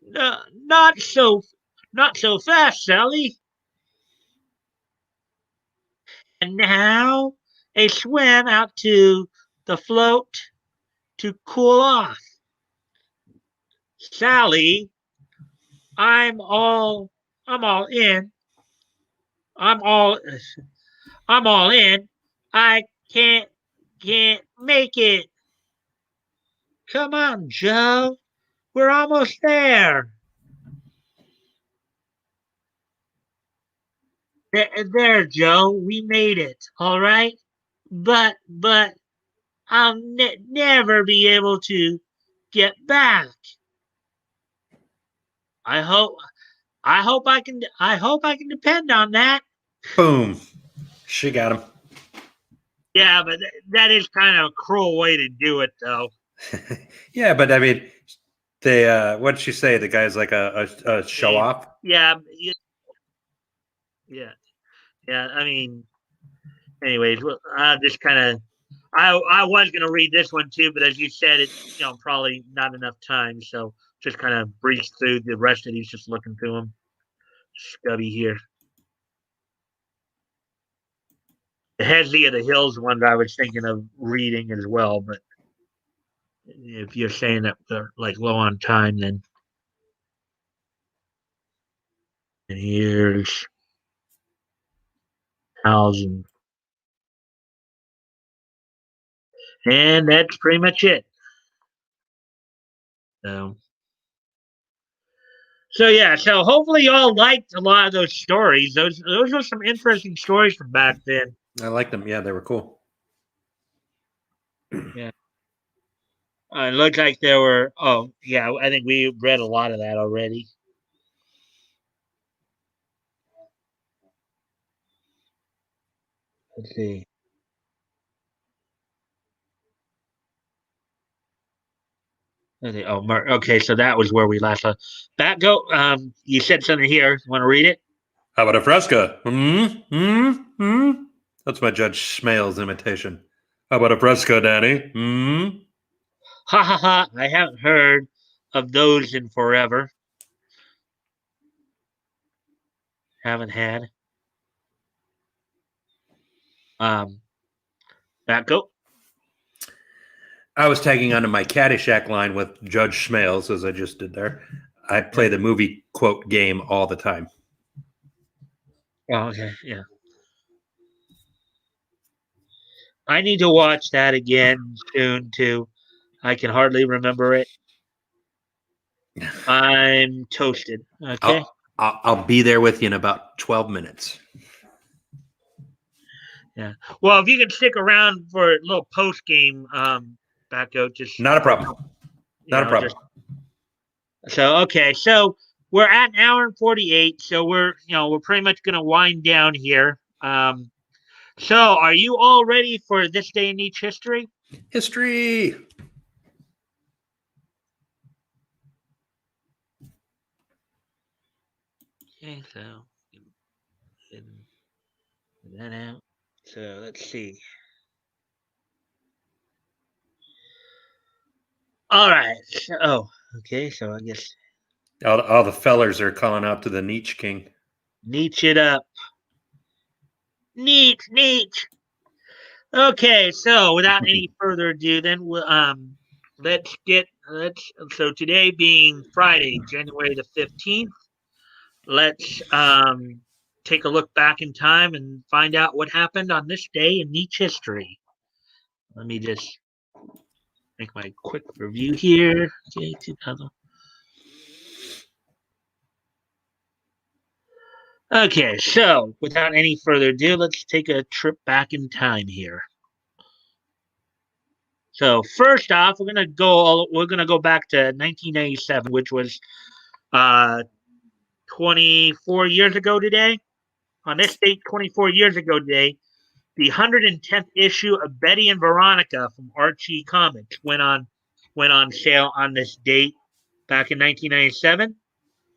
Not so fast, Sally. And now a swim out to the float to cool off. Sally, I'm all in. I'm all I'm all in. I can't make it. Come on, Joe. We're almost there. There, Joe. We made it. All right. But I'll never be able to get back. I hope I hope I can depend on that. Boom. She got him. Yeah, but that is kind of a cruel way to do it, though. Yeah, but I mean, they what'd she say? The guy's like a show off. Yeah, yeah. I mean, anyways, I just kind of I was gonna read this one too, but as you said, it's probably not enough time, so just kind of breeze through the rest of these, just looking through them. Stubby here. The Headley of the Hills one I was thinking of reading as well, but if you're saying that they're like low on time, then and here's housing, and that's pretty much it. So yeah, so hopefully y'all liked a lot of those stories. Those were some interesting stories from back then. I liked them. Yeah, they were cool. Yeah. It looked like there were. Oh, yeah. I think we read a lot of that already. Let's see. Oh, okay. So that was where we last left. Batgoat. You said something here. You want to read it? How about a fresca? That's my Judge Smales imitation. How about a fresca, Danny? Ha ha ha! I haven't heard of those in forever. Haven't had. Batgoat. I was tagging onto my Caddyshack line with Judge Smales, as I just did there. I play the movie quote game all the time. Oh, okay. Yeah. I need to watch that again soon too. I can hardly remember it. I'm toasted. Okay. I'll be there with you in about 12 minutes. Yeah. Well, if you can stick around for a little post game, Batgoat, just not a problem. Not a problem. Okay. So we're at an hour and 48. So we're pretty much going to wind down here. So are you all ready for this day in each history? History. Okay. So get that out. So let's see. All right. Okay. So I guess All the fellers are calling out to the Nietzsche King. Nietzsche it up. Neat. Okay. So without any further ado, then so today being Friday, January the 15th, let's take a look back in time and find out what happened on this day in Nietzsche history. Let me just make my quick review here. Okay, 2000. Okay, so without any further ado, let's take a trip back in time here. So first off, we're gonna go back to 1997, which was 24 years ago today. On this date, 24 years ago today, the 110th issue of Betty and Veronica from Archie Comics went on sale on this date back in 1997.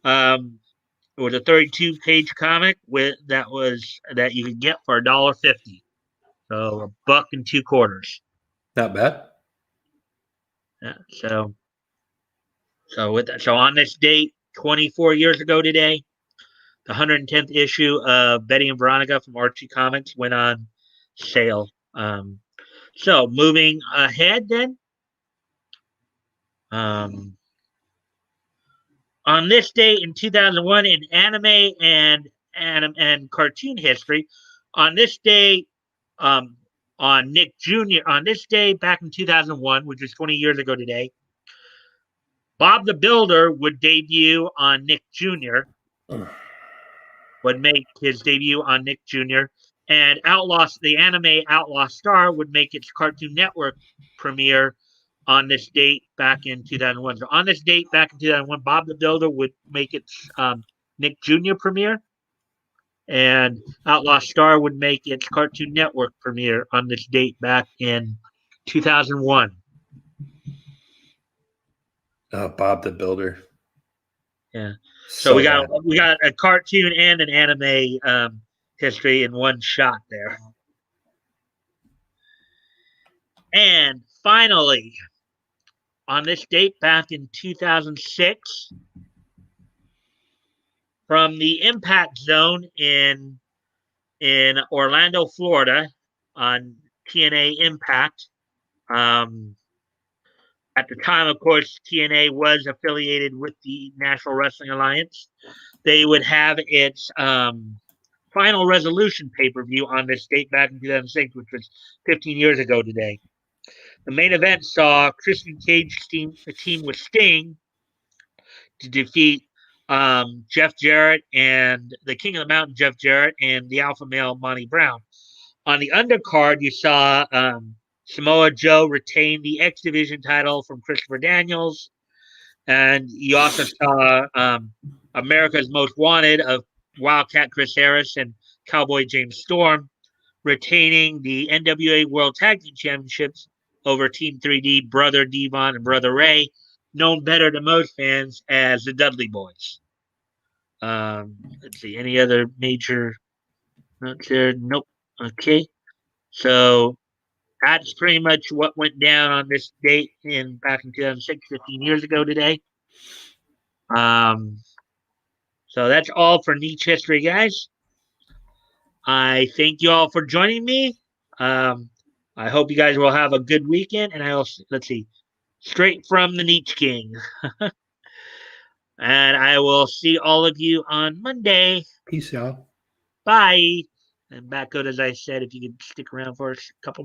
It was a 32-page comic that you could get for $1.50, so $1.02. Not bad. Yeah, so on this date, 24 years ago today, the 110th issue of Betty and Veronica from Archie Comics went on sale. So moving ahead then. On this day in 2001 in anime and cartoon history, on this day, on Nick Jr. on this day back in 2001, which is 20 years ago today, Bob the Builder would debut on Nick Jr. would make his debut on Nick Jr. And the anime Outlaw Star would make its Cartoon Network premiere on this date back in 2001. So on this date back in 2001, Bob the Builder would make its Nick Jr. premiere, and Outlaw Star would make its Cartoon Network premiere on this date back in 2001. Oh, Bob the Builder. Yeah. So we got a cartoon and an anime history in one shot there. And finally, on this date back in 2006, from the Impact Zone in Orlando, Florida, on TNA Impact. At the time, of course, TNA was affiliated with the National Wrestling Alliance. They would have its Final Resolution pay-per-view on this date back in 2006, which was 15 years ago today. The main event saw Christian Cage team with Sting to defeat Jeff Jarrett and the King of the Mountain, Jeff Jarrett, and the Alpha Male, Monty Brown. On the undercard, you saw Samoa Joe retain the X Division title from Christopher Daniels. And you also saw America's Most Wanted of Wildcat Chris Harris and Cowboy James Storm retaining the NWA World Tag Team Championships over Team 3D, Brother Devon and Brother Ray, known better to most fans as the Dudley Boys. Let's see, any other major notes there? Nope. Okay. So that's pretty much what went down on this date back in 2006, 15 years ago today. So that's all for Niche History, guys. I thank you all for joining me. I hope you guys will have a good weekend. And let's see, straight from the Niche King. And I will see all of you on Monday. Peace out. Bye. And Batgoat, as I said, if you could stick around for a couple minutes.